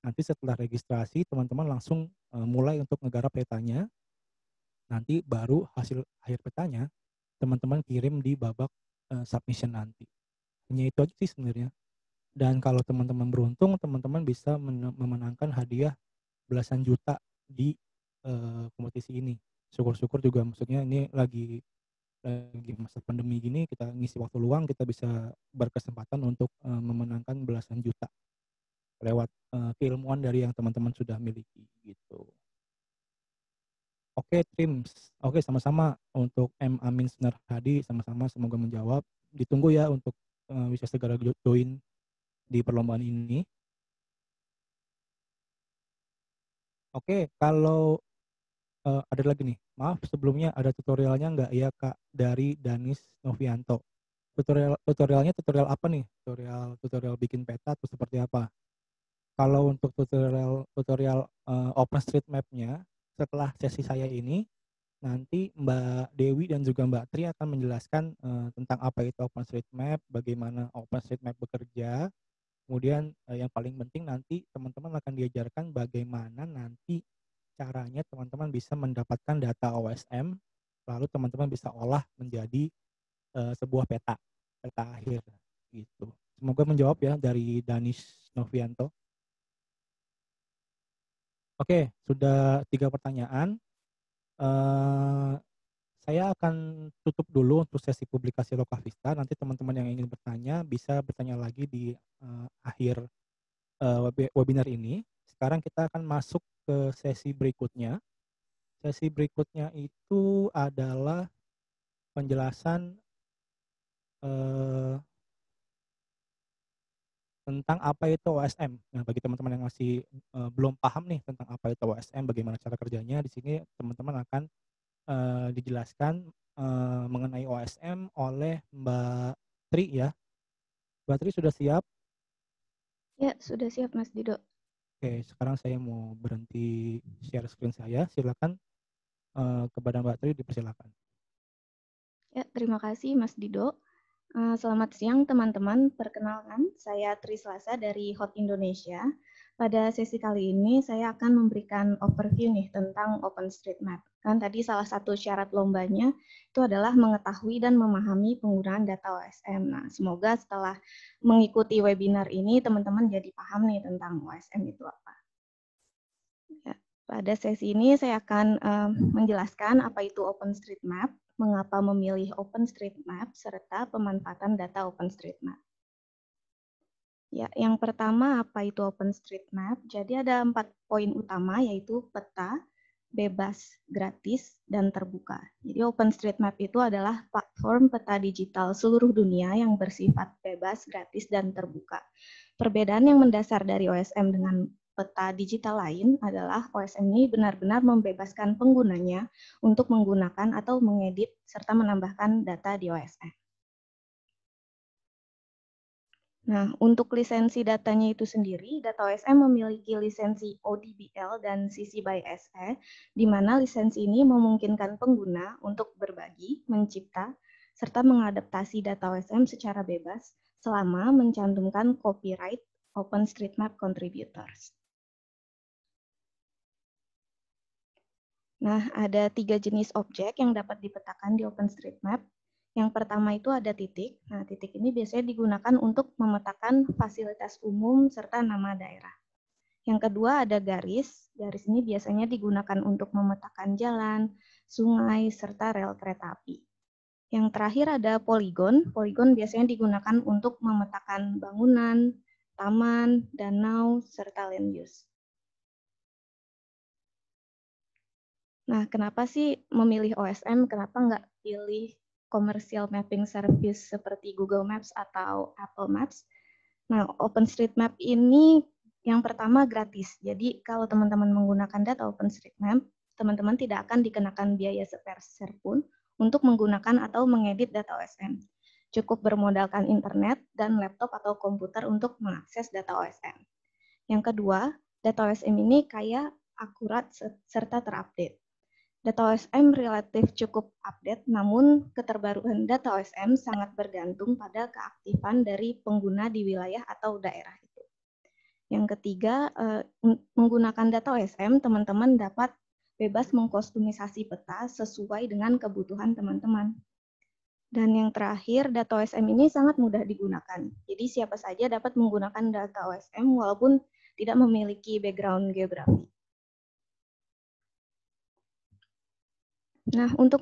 Nanti setelah registrasi teman-teman langsung mulai untuk ngegarap petanya. Nanti baru hasil akhir petanya teman-teman kirim di babak submission nanti. Hanya itu aja sih sebenarnya. Dan kalau teman-teman beruntung, teman-teman bisa memenangkan hadiah belasan juta di kompetisi ini. Syukur-syukur juga maksudnya ini lagi masa pandemi gini, kita ngisi waktu luang, kita bisa berkesempatan untuk memenangkan belasan juta lewat keilmuan dari yang teman-teman sudah miliki gitu. Oke, Trims. Oke, sama-sama untuk M. Amin Sinar Hadi, sama-sama semoga menjawab. Ditunggu ya untuk bisa segera join di perlombaan ini. Oke, kalau ada lagi nih, maaf sebelumnya ada tutorialnya nggak ya Kak dari Danis Novianto? Tutorialnya tutorial apa nih? Tutorial bikin peta atau seperti apa? Kalau untuk tutorial OpenStreetMap-nya setelah sesi saya ini, nanti Mbak Dewi dan juga Mbak Tri akan menjelaskan tentang apa itu OpenStreetMap, bagaimana OpenStreetMap bekerja. Kemudian yang paling penting nanti teman-teman akan diajarkan bagaimana nanti caranya teman-teman bisa mendapatkan data OSM, lalu teman-teman bisa olah menjadi sebuah peta akhir gitu. Semoga menjawab ya dari Danis Novianto. Oke, sudah 3 pertanyaan. Saya akan tutup dulu untuk sesi publikasi Lokavista. Nanti teman-teman yang ingin bertanya bisa bertanya lagi di akhir webinar ini. Sekarang kita akan masuk ke sesi berikutnya. Sesi berikutnya itu adalah penjelasan tentang apa itu OSM. Nah, bagi teman-teman yang masih, belum paham nih tentang apa itu OSM, bagaimana cara kerjanya, di sini teman-teman akan, dijelaskan, mengenai OSM oleh Mbak Tri ya. Mbak Tri sudah siap? Ya, sudah siap Mas Dido. Oke, sekarang saya mau berhenti share screen saya, silakan, kepada Mbak Tri dipersilakan. Ya, terima kasih Mas Dido. Selamat siang teman-teman, perkenalkan saya Tri Selasa dari Hot Indonesia. Pada sesi kali ini saya akan memberikan overview nih tentang OpenStreetMap. Kan tadi salah satu syarat lombanya itu adalah mengetahui dan memahami penggunaan data OSM. Nah, semoga setelah mengikuti webinar ini teman-teman jadi paham nih tentang OSM itu apa. Ya, pada sesi ini saya akan menjelaskan apa itu OpenStreetMap, mengapa memilih OpenStreetMap, serta pemanfaatan data OpenStreetMap. Ya, yang pertama apa itu OpenStreetMap? Jadi ada 4 poin utama yaitu peta, bebas, gratis, dan terbuka. Jadi OpenStreetMap itu adalah platform peta digital seluruh dunia yang bersifat bebas, gratis, dan terbuka. Perbedaan yang mendasar dari OSM dengan peta digital lain adalah OSM ini benar-benar membebaskan penggunanya untuk menggunakan atau mengedit serta menambahkan data di OSM. Nah, untuk lisensi datanya itu sendiri, data OSM memiliki lisensi ODBL dan CC by SE, di mana lisensi ini memungkinkan pengguna untuk berbagi, mencipta, serta mengadaptasi data OSM secara bebas selama mencantumkan copyright OpenStreetMap contributors. Nah, ada 3 jenis objek yang dapat dipetakan di OpenStreetMap. Yang pertama itu ada titik. Nah, titik ini biasanya digunakan untuk memetakan fasilitas umum serta nama daerah. Yang kedua ada garis. Garis ini biasanya digunakan untuk memetakan jalan, sungai, serta rel kereta api. Yang terakhir ada poligon. Poligon biasanya digunakan untuk memetakan bangunan, taman, danau, serta land use. Nah, kenapa sih memilih OSM? Kenapa nggak pilih commercial mapping service seperti Google Maps atau Apple Maps? Nah, OpenStreetMap ini yang pertama gratis. Jadi, kalau teman-teman menggunakan data OpenStreetMap, teman-teman tidak akan dikenakan biaya sepeser pun untuk menggunakan atau mengedit data OSM. Cukup bermodalkan internet dan laptop atau komputer untuk mengakses data OSM. Yang kedua, data OSM ini kaya, akurat, serta terupdate. Data OSM relatif cukup update, namun keterbaruan data OSM sangat bergantung pada keaktifan dari pengguna di wilayah atau daerah itu. Yang ketiga, menggunakan data OSM, teman-teman dapat bebas mengkostumisasi peta sesuai dengan kebutuhan teman-teman. Dan yang terakhir, data OSM ini sangat mudah digunakan. Jadi siapa saja dapat menggunakan data OSM walaupun tidak memiliki background geografi. Nah, untuk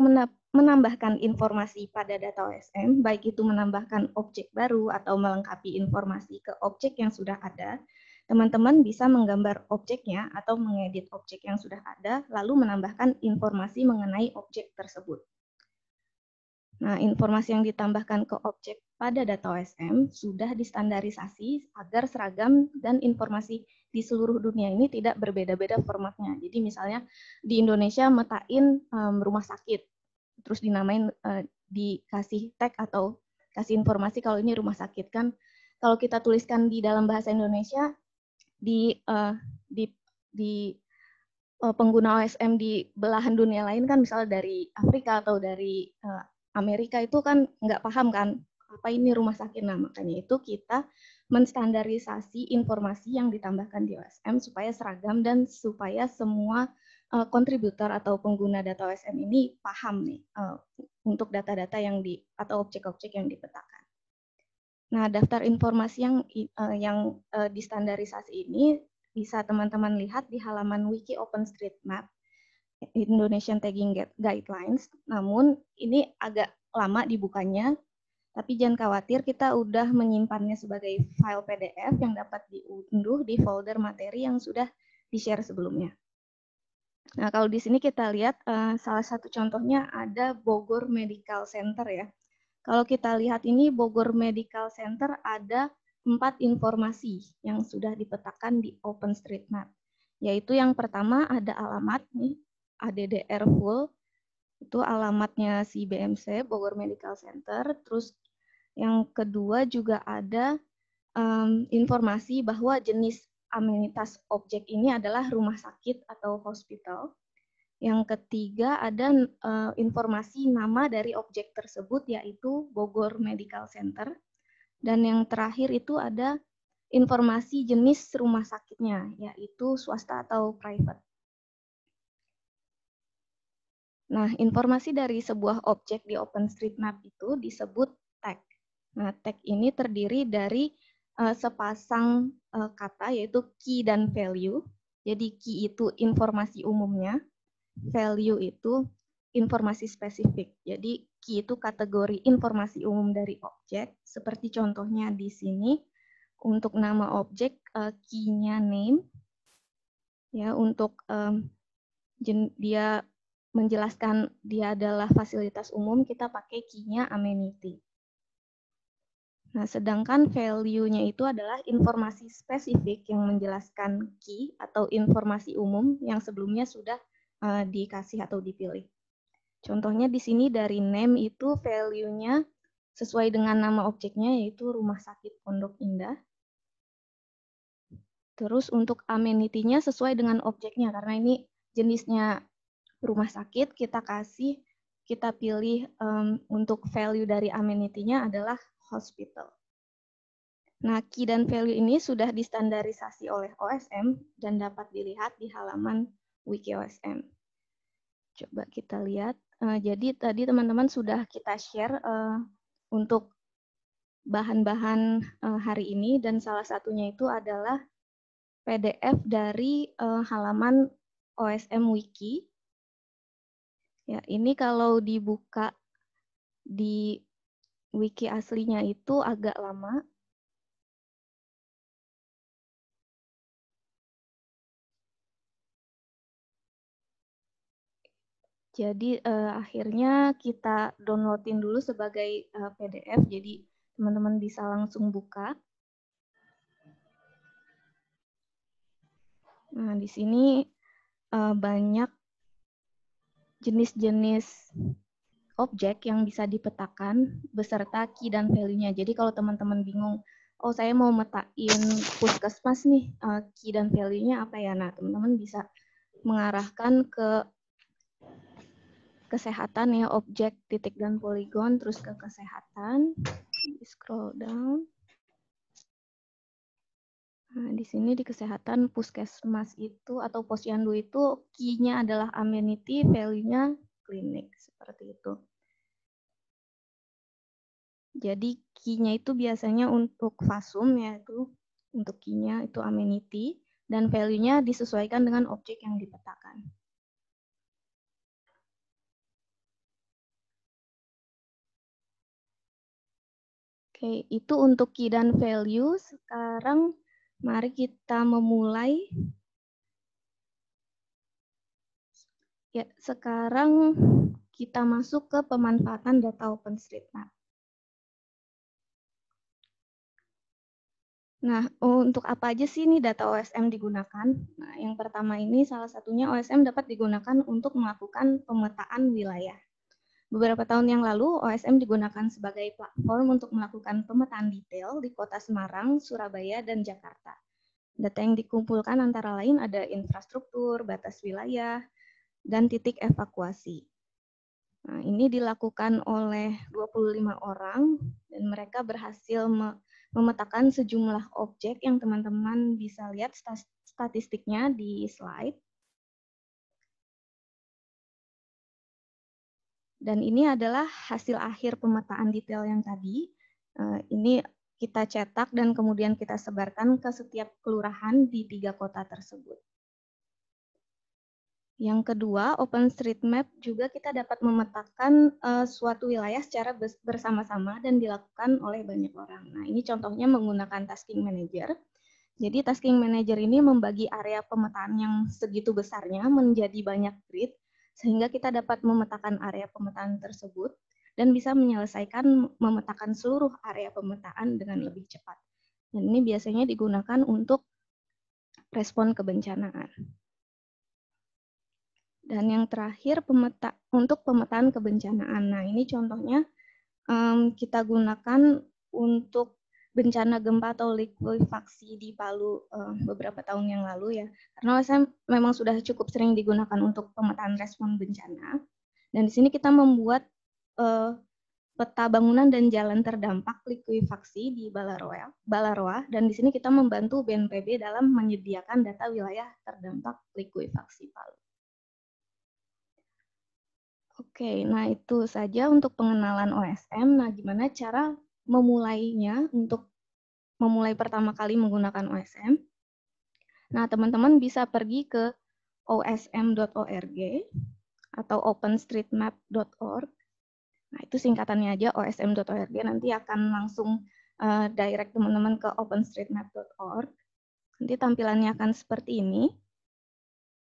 menambahkan informasi pada data OSM, baik itu menambahkan objek baru atau melengkapi informasi ke objek yang sudah ada, teman-teman bisa menggambar objeknya atau mengedit objek yang sudah ada, lalu menambahkan informasi mengenai objek tersebut. Nah, informasi yang ditambahkan ke objek pada data OSM sudah distandarisasi agar seragam dan informasi di seluruh dunia ini tidak berbeda-beda formatnya. Jadi misalnya di Indonesia metain rumah sakit, terus dinamain dikasih tag atau kasih informasi kalau ini rumah sakit kan. Kalau kita tuliskan di dalam bahasa Indonesia di pengguna OSM di belahan dunia lain kan, misalnya dari Afrika atau dari Amerika itu kan nggak paham kan apa ini rumah sakit. Nah, makanya itu kita menstandarisasi informasi yang ditambahkan di OSM supaya seragam dan supaya semua kontributor atau pengguna data OSM ini paham nih untuk data-data yang atau objek-objek yang dipetakan. Nah, daftar informasi yang distandarisasi ini bisa teman-teman lihat di halaman Wiki OpenStreetMap Indonesian Tagging Guidelines, namun ini agak lama dibukanya, tapi jangan khawatir, kita udah menyimpannya sebagai file PDF yang dapat diunduh di folder materi yang sudah di-share sebelumnya. Nah, kalau di sini kita lihat salah satu contohnya ada Bogor Medical Center ya. Kalau kita lihat ini Bogor Medical Center ada 4 informasi yang sudah dipetakan di OpenStreetMap. Yaitu yang pertama ada alamat nih, ADDR full, itu alamatnya si BMC, Bogor Medical Center. Terus yang kedua juga ada informasi bahwa jenis amenitas objek ini adalah rumah sakit atau hospital. Yang ketiga ada informasi nama dari objek tersebut yaitu Bogor Medical Center. Dan yang terakhir itu ada informasi jenis rumah sakitnya yaitu swasta atau private. Nah, informasi dari sebuah objek di OpenStreetMap itu disebut tag. Nah, tag ini terdiri dari sepasang kata yaitu key dan value. Jadi key itu informasi umumnya, value itu informasi spesifik. Jadi key itu kategori informasi umum dari objek. Seperti contohnya di sini untuk nama objek key-nya name. Ya, untuk dia menjelaskan dia adalah fasilitas umum, kita pakai key-nya amenity. Nah, sedangkan value-nya itu adalah informasi spesifik yang menjelaskan key atau informasi umum yang sebelumnya sudah dikasih atau dipilih. Contohnya di sini dari name itu value-nya sesuai dengan nama objeknya yaitu Rumah Sakit Pondok Indah. Terus untuk amenity-nya sesuai dengan objeknya karena ini jenisnya rumah sakit, kita pilih untuk value dari amenity-nya adalah hospital. Nah, key dan value ini sudah distandarisasi oleh OSM dan dapat dilihat di halaman Wiki OSM. Coba kita lihat. Jadi tadi teman-teman sudah kita share untuk bahan-bahan hari ini dan salah satunya itu adalah PDF dari halaman OSM Wiki. Ya, ini kalau dibuka di wiki aslinya itu agak lama. Jadi akhirnya kita downloadin dulu sebagai PDF. Jadi teman-teman bisa langsung buka. Nah, di sini banyak jenis-jenis objek yang bisa dipetakan beserta key dan value-nya. Jadi kalau teman-teman bingung, oh saya mau metain puskesmas nih, key dan value-nya apa ya? Nah, teman-teman bisa mengarahkan ke kesehatan ya, objek, titik, dan poligon, terus ke kesehatan. Scroll down. Nah, di sini di kesehatan puskesmas itu atau posyandu itu key-nya adalah amenity, value-nya klinik, seperti itu. Jadi key-nya itu biasanya untuk fasum, yaitu untuk key-nya itu amenity, dan value-nya disesuaikan dengan objek yang dipetakan. Oke, itu untuk key dan value. Sekarang mari kita memulai. Ya, sekarang kita masuk ke pemanfaatan data OpenStreetMap. Nah, untuk apa aja sih ini data OSM digunakan? Nah, yang pertama ini salah satunya OSM dapat digunakan untuk melakukan pemetaan wilayah. Beberapa tahun yang lalu, OSM digunakan sebagai platform untuk melakukan pemetaan detail di Kota Semarang, Surabaya, dan Jakarta. Data yang dikumpulkan antara lain ada infrastruktur, batas wilayah, dan titik evakuasi. Nah, ini dilakukan oleh 25 orang, dan mereka berhasil memetakan sejumlah objek yang teman-teman bisa lihat statistiknya di slide. Dan ini adalah hasil akhir pemetaan detail yang tadi. Ini kita cetak dan kemudian kita sebarkan ke setiap kelurahan di 3 kota tersebut. Yang kedua, OpenStreetMap juga kita dapat memetakan suatu wilayah secara bersama-sama dan dilakukan oleh banyak orang. Nah, ini contohnya menggunakan Tasking Manager. Jadi Tasking Manager ini membagi area pemetaan yang segitu besarnya menjadi banyak grid, sehingga kita dapat memetakan area pemetaan tersebut dan bisa menyelesaikan memetakan seluruh area pemetaan dengan lebih cepat. Dan ini biasanya digunakan untuk respon kebencanaan. Dan yang terakhir untuk pemetaan kebencanaan. Nah, ini contohnya kita gunakan untuk bencana gempa atau likuifaksi di Palu beberapa tahun yang lalu ya. Karena OSM memang sudah cukup sering digunakan untuk pemetaan respon bencana. Dan di sini kita membuat peta bangunan dan jalan terdampak likuifaksi di Balaroa, dan di sini kita membantu BNPB dalam menyediakan data wilayah terdampak likuifaksi Palu. Oke, nah itu saja untuk pengenalan OSM. Nah, gimana cara memulainya untuk memulai pertama kali menggunakan OSM? Nah, teman-teman bisa pergi ke osm.org atau openstreetmap.org. Nah, itu singkatannya aja osm.org. Nanti akan langsung direct teman-teman ke openstreetmap.org. Nanti tampilannya akan seperti ini.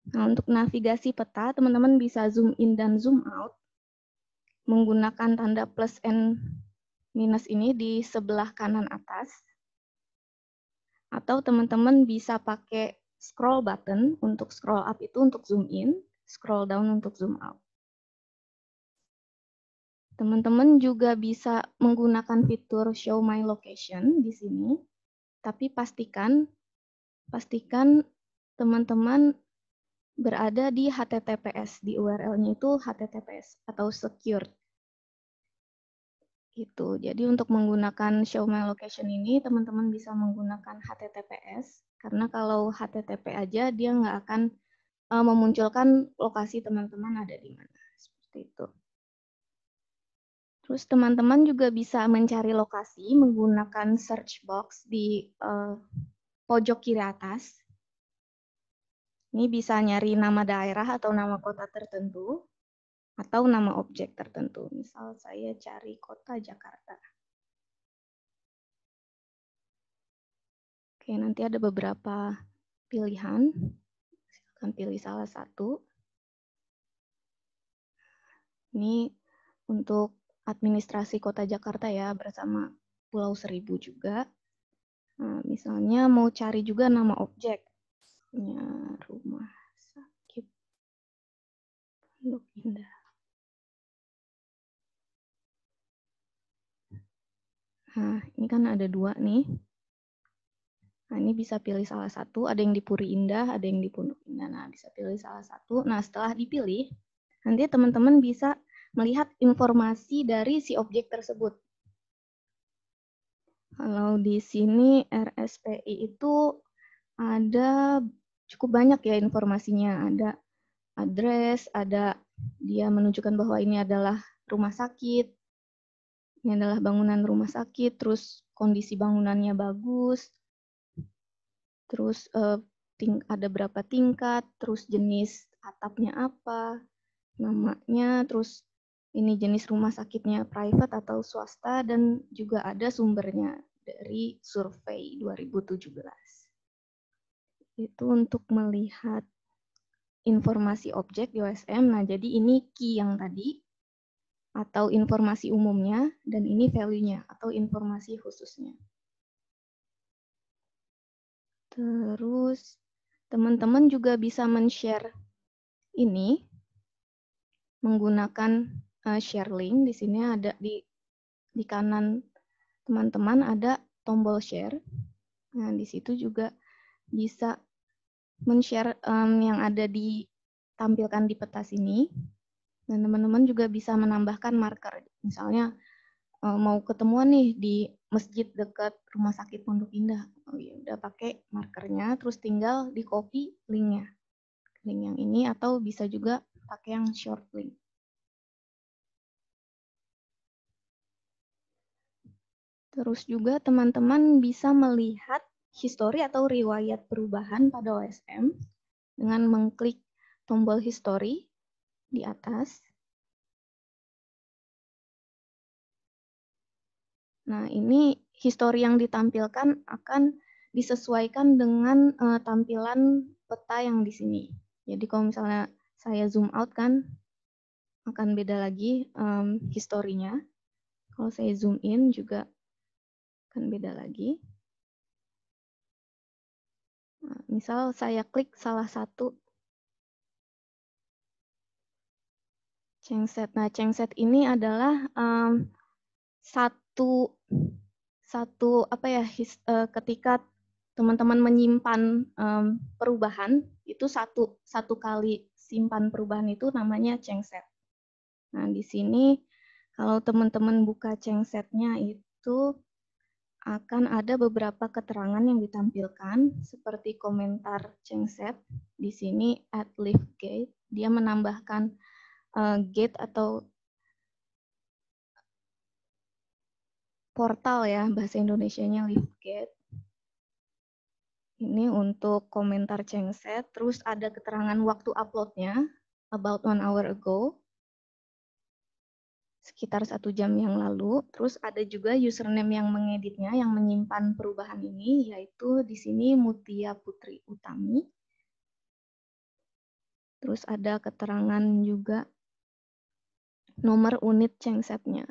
Nah, untuk navigasi peta, teman-teman bisa zoom in dan zoom out menggunakan tanda plus and minus ini di sebelah kanan atas. Atau teman-teman bisa pakai scroll button untuk scroll up itu untuk zoom in, scroll down untuk zoom out. Teman-teman juga bisa menggunakan fitur show my location di sini, tapi pastikan teman-teman berada di HTTPS, di URL-nya itu HTTPS atau secure. Gitu. Jadi untuk menggunakan show my location ini, teman-teman bisa menggunakan HTTPS, karena kalau HTTP aja dia nggak akan memunculkan lokasi teman-teman ada di mana. Seperti itu. Terus teman-teman juga bisa mencari lokasi menggunakan search box di pojok kiri atas. Ini bisa nyari nama daerah atau nama kota tertentu, atau nama objek tertentu. Misal saya cari kota Jakarta. Oke, nanti ada beberapa pilihan. Silakan pilih salah satu. Ini untuk administrasi kota Jakarta ya, bersama Pulau Seribu juga. Nah, misalnya mau cari juga nama objek. Rumah sakit Pondok Indah. Nah, ini kan ada dua nih. Nah, ini bisa pilih salah satu. Ada yang di Puri Indah, ada yang di Pondok Indah. Nah, bisa pilih salah satu. Nah, setelah dipilih, nanti teman-teman bisa melihat informasi dari si objek tersebut. Kalau di sini RSPI itu ada cukup banyak ya informasinya. Ada address, ada dia menunjukkan bahwa ini adalah rumah sakit, ini adalah bangunan rumah sakit, terus kondisi bangunannya bagus, terus ada berapa tingkat, terus jenis atapnya apa, namanya, terus ini jenis rumah sakitnya private atau swasta, dan juga ada sumbernya dari survei 2017. Itu untuk melihat informasi objek di OSM. Nah, jadi ini key yang tadi, atau informasi umumnya, dan ini value-nya, atau informasi khususnya. Terus, teman-teman juga bisa men-share ini, menggunakan share link. Di sini ada di kanan teman-teman ada tombol share. Nah, di situ juga bisa men-share yang ada ditampilkan di peta sini. Dan teman-teman juga bisa menambahkan marker. Misalnya mau ketemuan nih di masjid dekat rumah sakit Pondok Indah. Oh ya udah pakai markernya, terus tinggal di copy linknya. Link yang ini, atau bisa juga pakai yang short link. Terus juga teman-teman bisa melihat histori atau riwayat perubahan pada OSM dengan mengklik tombol history di atas. Nah, ini histori yang ditampilkan akan disesuaikan dengan tampilan peta yang di sini. Jadi kalau misalnya saya zoom out kan akan beda lagi historinya. Kalau saya zoom in juga akan beda lagi. Misal saya klik salah satu Changset. Nah, Changset ini adalah satu ketika teman-teman menyimpan perubahan itu satu kali simpan perubahan itu namanya Changset. Nah, di sini kalau teman-teman buka Changsetnya itu akan ada beberapa keterangan yang ditampilkan seperti komentar Changset. Di sini add lift gate, dia menambahkan gate atau portal ya, bahasa Indonesianya lift gate. Ini untuk komentar Changset, terus ada keterangan waktu uploadnya, about 1 hour ago, sekitar 1 jam yang lalu. Terus ada juga username yang mengeditnya, yang menyimpan perubahan ini, yaitu di sini Mutia Putri Utami. Terus ada keterangan juga nomor unit Changsetnya.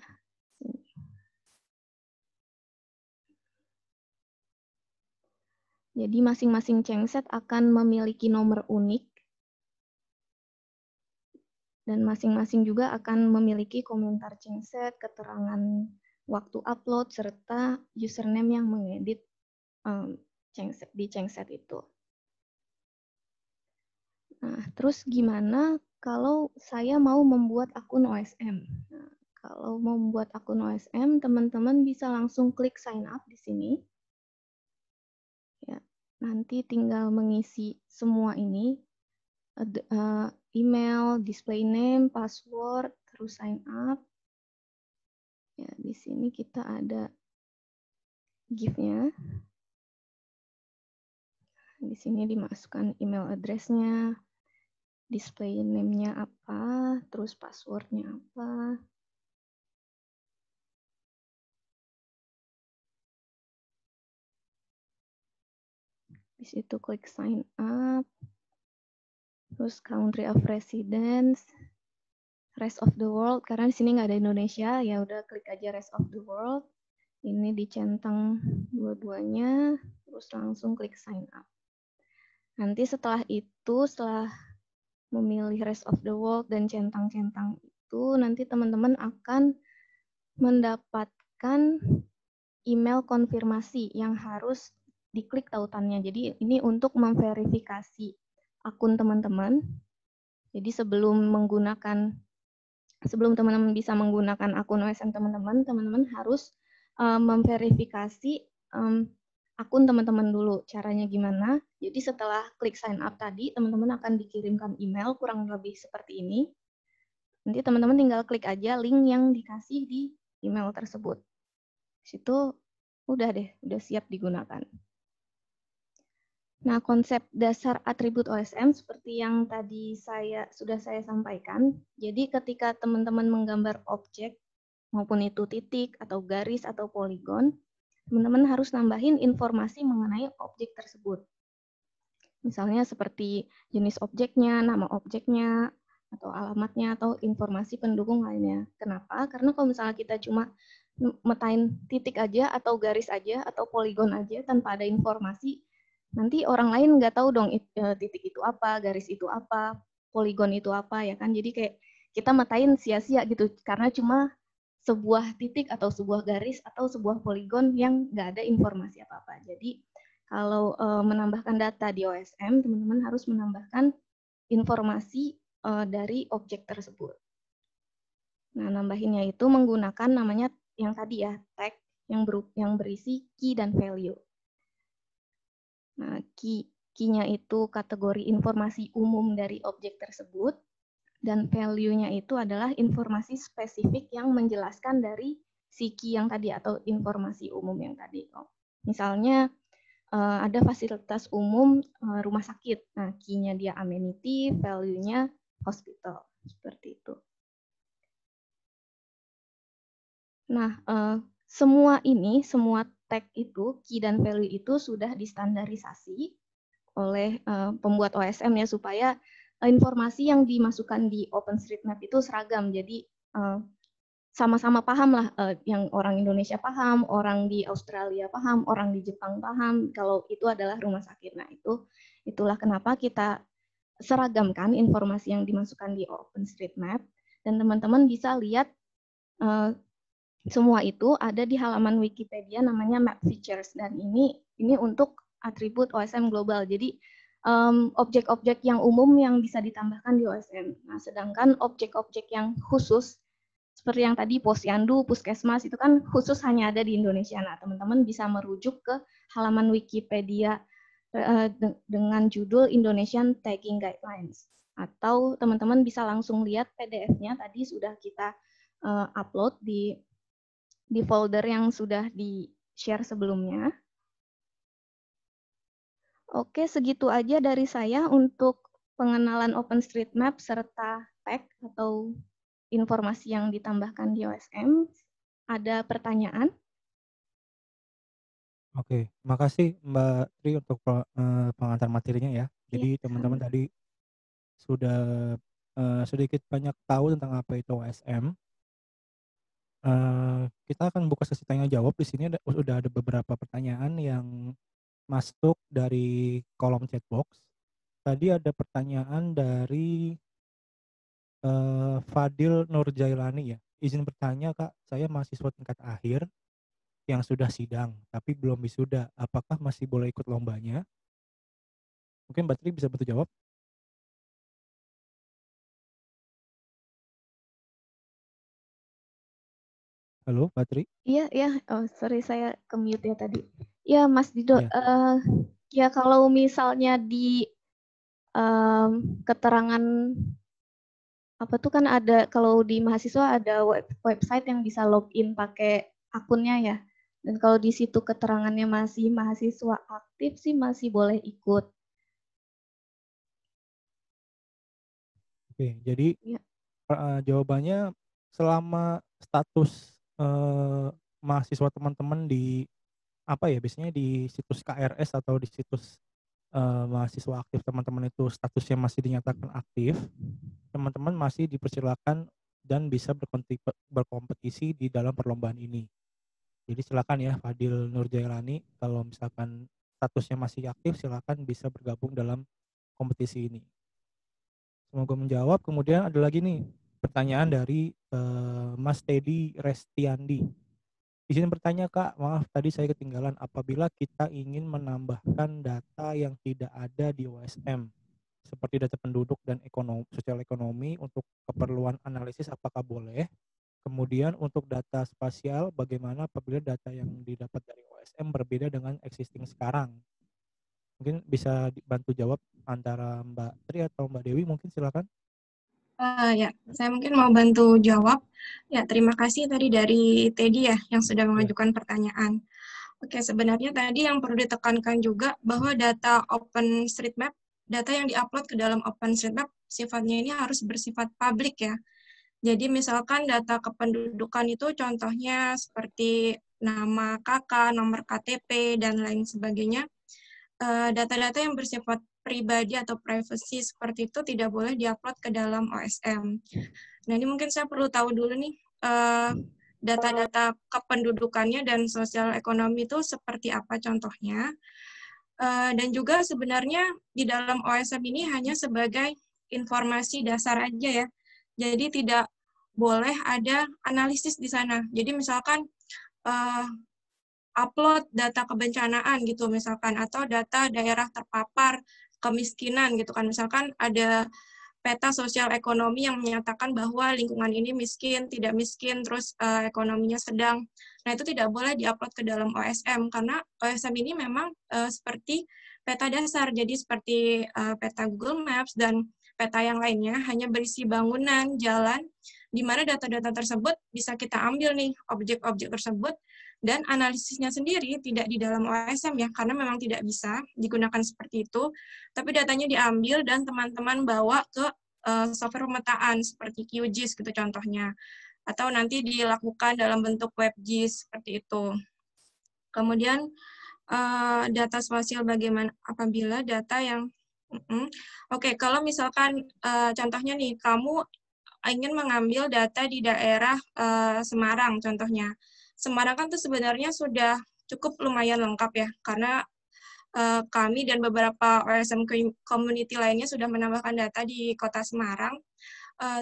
Jadi masing-masing Changset akan memiliki nomor unik dan masing-masing juga akan memiliki komentar Changset, keterangan waktu upload, serta username yang mengedit di Changset itu. Nah, terus gimana kalau saya mau membuat akun OSM? Nah, kalau mau membuat akun OSM, teman-teman bisa langsung klik sign up di sini. Ya, nanti tinggal mengisi semua ini, email, display name, password, terus sign up. Ya, di sini kita ada gift-nya. Di sini dimasukkan email address-nya, display name-nya apa, terus password-nya apa. Di situ klik sign up, terus country of residence, rest of the world, karena di sini nggak ada Indonesia, ya udah klik aja rest of the world. Ini dicentang dua-duanya, terus langsung klik sign up. Nanti setelah itu, setelah memilih rest of the world dan centang-centang itu, nanti teman-teman akan mendapatkan email konfirmasi yang harus diklik tautannya. Jadi ini untuk memverifikasi akun teman-teman. Jadi sebelum teman-teman bisa menggunakan akun OSM teman-teman harus memverifikasi akun teman-teman dulu. Caranya gimana? Jadi setelah klik sign up tadi, teman-teman akan dikirimkan email kurang lebih seperti ini. Nanti teman-teman tinggal klik aja link yang dikasih di email tersebut. Di situ udah siap digunakan. Nah, konsep dasar atribut OSM seperti yang tadi sudah saya sampaikan. Jadi ketika teman-teman menggambar objek, maupun itu titik, atau garis, atau poligon, teman-teman harus nambahin informasi mengenai objek tersebut. Misalnya seperti jenis objeknya, nama objeknya, atau alamatnya, atau informasi pendukung lainnya. Kenapa? Karena kalau misalnya kita cuma metain titik aja, atau garis aja, atau poligon aja, tanpa ada informasi, nanti orang lain nggak tahu dong titik itu apa, garis itu apa, poligon itu apa, ya kan? Jadi kayak kita metain sia-sia gitu, karena cuma sebuah titik atau sebuah garis atau sebuah poligon yang nggak ada informasi apa-apa. Jadi kalau menambahkan data di OSM, teman-teman harus menambahkan informasi dari objek tersebut. Nah, nambahinnya itu menggunakan namanya yang tadi ya, tag yang berisi key dan value. Nah, key-nya itu kategori informasi umum dari objek tersebut, dan value-nya itu adalah informasi spesifik yang menjelaskan dari si key yang tadi atau informasi umum yang tadi. Misalnya ada fasilitas umum rumah sakit. Nah, key-nya dia amenity, value-nya hospital. Seperti itu. Nah, semua tag itu, key dan value itu sudah distandarisasi oleh pembuat OSM ya, supaya informasi yang dimasukkan di OpenStreetMap itu seragam. Jadi sama-sama paham lah, yang orang Indonesia paham, orang di Australia paham, orang di Jepang paham kalau itu adalah rumah sakit. Nah, itulah kenapa kita seragamkan informasi yang dimasukkan di OpenStreetMap, dan teman-teman bisa lihat semua itu ada di halaman Wikipedia namanya Map Features, dan ini untuk atribut OSM global. Jadi objek-objek yang umum yang bisa ditambahkan di OSM. Nah, sedangkan objek-objek yang khusus seperti yang tadi posyandu, puskesmas itu kan khusus hanya ada di Indonesia. Nah, teman-teman bisa merujuk ke halaman Wikipedia dengan judul Indonesian Tagging Guidelines. Atau teman-teman bisa langsung lihat PDF-nya tadi sudah kita upload di folder yang sudah di-share sebelumnya. Oke, segitu aja dari saya untuk pengenalan OpenStreetMap serta tag atau informasi yang ditambahkan di OSM. Ada pertanyaan? Oke, makasih Mbak Tri untuk pengantar materinya ya. Iya, Jadi teman-teman sama. tadi sudah sedikit banyak tahu tentang apa itu OSM. Kita akan buka sesi tanya jawab. Di sini udah ada beberapa pertanyaan yang masuk dari kolom chat box. Tadi ada pertanyaan dari Fadil Nurjailani ya. Izin bertanya Kak, saya mahasiswa tingkat akhir yang sudah sidang, tapi belum wisuda. Apakah masih boleh ikut lombanya? Mungkin Mbak Tri bisa bantu jawab. Halo, Mbak Tri? Iya, iya. Oh, sorry, saya ke-mute ya tadi. Ya, Mas Dido. Ya, Ya, kalau misalnya di keterangan apa tuh kan ada, kalau di mahasiswa ada website yang bisa login pakai akunnya ya. Dan kalau di situ keterangannya masih mahasiswa aktif sih masih boleh ikut. oke. Jadi Ya. jawabannya selama status mahasiswa teman-teman di apa ya, biasanya di situs KRS atau di situs mahasiswa aktif teman-teman itu statusnya masih dinyatakan aktif, teman-teman masih dipersilakan dan bisa berkompetisi di dalam perlombaan ini. Jadi silakan ya Fadil Nurjailani, kalau misalkan statusnya masih aktif silakan bisa bergabung dalam kompetisi ini. Semoga menjawab. Kemudian ada lagi nih pertanyaan dari Mas Teddy Restiandi. Izin bertanya Kak, maaf tadi saya ketinggalan, apabila kita ingin menambahkan data yang tidak ada di OSM seperti data penduduk dan sosial ekonomi untuk keperluan analisis, apakah boleh? Kemudian untuk data spasial, bagaimana apabila data yang didapat dari OSM berbeda dengan existing sekarang? Mungkin bisa dibantu jawab antara Mbak Tri atau Mbak Dewi, mungkin silakan. Ya, saya mungkin mau bantu jawab. Ya, terima kasih tadi dari Teddy ya yang sudah Ya, mengajukan pertanyaan. Oke, sebenarnya tadi yang perlu ditekankan juga bahwa data OpenStreetMap, data yang diupload ke dalam OpenStreetMap sifatnya ini harus bersifat publik ya. Jadi misalkan data kependudukan itu contohnya seperti nama kakak, nomor KTP, dan lain sebagainya. Data-data yang bersifat pribadi atau privacy seperti itu tidak boleh diupload ke dalam OSM. Nah, ini mungkin saya perlu tahu dulu nih, data-data kependudukannya dan sosial ekonomi itu seperti apa contohnya. Dan juga sebenarnya di dalam OSM ini hanya sebagai informasi dasar aja ya. Jadi tidak boleh ada analisis di sana. Jadi misalkan upload data kebencanaan gitu misalkan, atau data daerah terpapar kemiskinan gitu kan, misalkan ada peta sosial ekonomi yang menyatakan bahwa lingkungan ini miskin, tidak miskin, terus ekonominya sedang. Nah, itu tidak boleh diupload ke dalam OSM, karena OSM ini memang seperti peta dasar, jadi seperti peta Google Maps dan peta yang lainnya, hanya berisi bangunan, jalan, di mana data-data tersebut bisa kita ambil nih, objek-objek tersebut, dan analisisnya sendiri tidak di dalam OSM ya, karena memang tidak bisa digunakan seperti itu, tapi datanya diambil dan teman-teman bawa ke software pemetaan seperti QGIS gitu contohnya, atau nanti dilakukan dalam bentuk WebGIS seperti itu. Kemudian data spasial bagaimana apabila data yang Oke, kalau misalkan contohnya nih, kamu ingin mengambil data di daerah Semarang contohnya. Semarang kan tuh sebenarnya sudah cukup lumayan lengkap ya, karena kami dan beberapa OSM community lainnya sudah menambahkan data di Kota Semarang.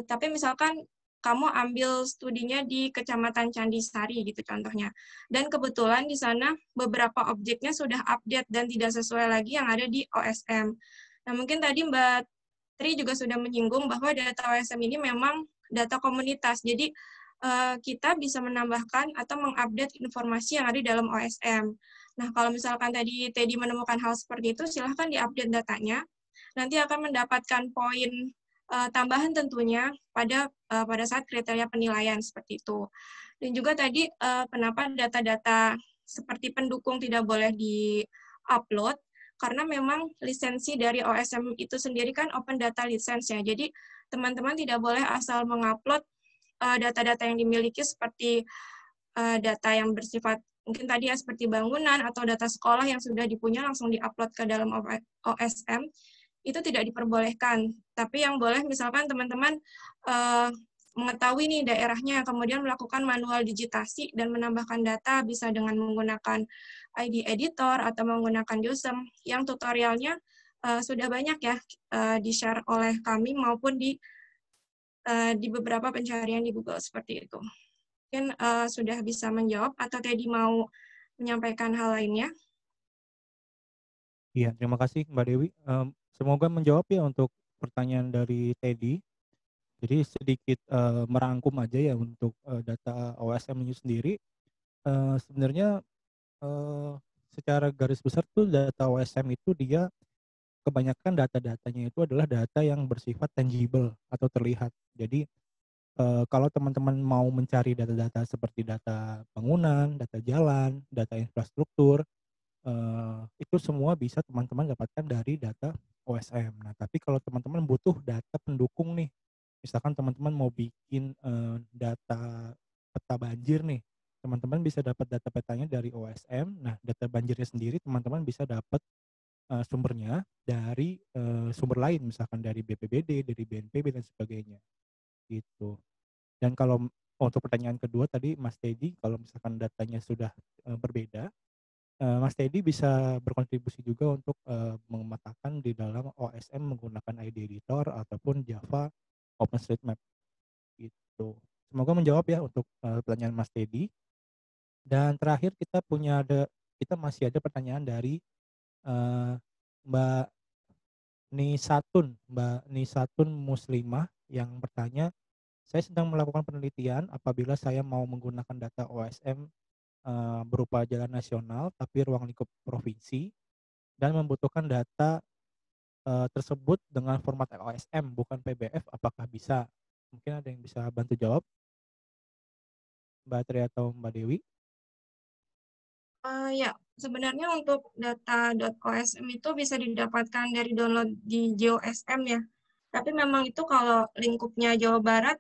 Tapi misalkan kamu ambil studinya di Kecamatan Candisari gitu contohnya. Dan kebetulan di sana beberapa objeknya sudah update dan tidak sesuai lagi yang ada di OSM. Nah, mungkin tadi Mbak Tri juga sudah menyinggung bahwa data OSM ini memang data komunitas. Jadi kita bisa menambahkan atau mengupdate informasi yang ada di dalam OSM. Nah, kalau misalkan tadi Teddy menemukan hal seperti itu, silahkan diupdate datanya. Nanti akan mendapatkan poin tambahan tentunya pada saat kriteria penilaian seperti itu. Dan juga tadi kenapa data-data seperti pendukung tidak boleh di-upload, karena memang lisensi dari OSM itu sendiri kan open data license ya. Jadi teman-teman tidak boleh asal mengupload data-data yang dimiliki seperti data yang bersifat mungkin tadi ya seperti bangunan atau data sekolah yang sudah dipunya langsung diupload ke dalam OSM, itu tidak diperbolehkan. Tapi yang boleh misalkan teman-teman mengetahui nih daerahnya, kemudian melakukan manual digitasi dan menambahkan data bisa dengan menggunakan ID editor atau menggunakan JOSM yang tutorialnya sudah banyak ya di-share oleh kami maupun di beberapa pencarian di Google seperti itu. Mungkin sudah bisa menjawab atau Teddy mau menyampaikan hal lainnya? Iya, terima kasih Mbak Dewi. Semoga menjawab ya untuk pertanyaan dari Teddy. Jadi sedikit merangkum aja ya untuk data OSM itu sendiri. Sebenarnya secara garis besar tuh data OSM itu dia kebanyakan data-datanya itu adalah data yang bersifat tangible atau terlihat. Jadi kalau teman-teman mau mencari data-data seperti data bangunan, data jalan, data infrastruktur, itu semua bisa teman-teman dapatkan dari data OSM. Nah, tapi kalau teman-teman butuh data pendukung nih, misalkan teman-teman mau bikin data peta banjir nih, teman-teman bisa dapat data petanya dari OSM. Nah, data banjirnya sendiri teman-teman bisa dapat sumbernya dari sumber lain, misalkan dari BPBD, dari BNPB dan sebagainya, gitu. Dan kalau untuk pertanyaan kedua tadi Mas Teddy, kalau misalkan datanya sudah berbeda, Mas Teddy bisa berkontribusi juga untuk memetakan di dalam OSM menggunakan ID Editor ataupun Java OpenStreetMap gitu. Semoga menjawab ya untuk pertanyaan Mas Teddy. Dan terakhir kita masih ada pertanyaan dari eh, Mbak Mbak Nisatun Muslimah yang bertanya, saya sedang melakukan penelitian apabila saya mau menggunakan data OSM berupa jalan nasional tapi ruang lingkup provinsi dan membutuhkan data tersebut dengan format OSM bukan PBF, apakah bisa? Mungkin ada yang bisa bantu jawab, Mbak Tri atau Mbak Dewi? Ya, sebenarnya untuk data.osm itu bisa didapatkan dari download di GeoSM ya. Tapi memang itu kalau lingkupnya Jawa Barat,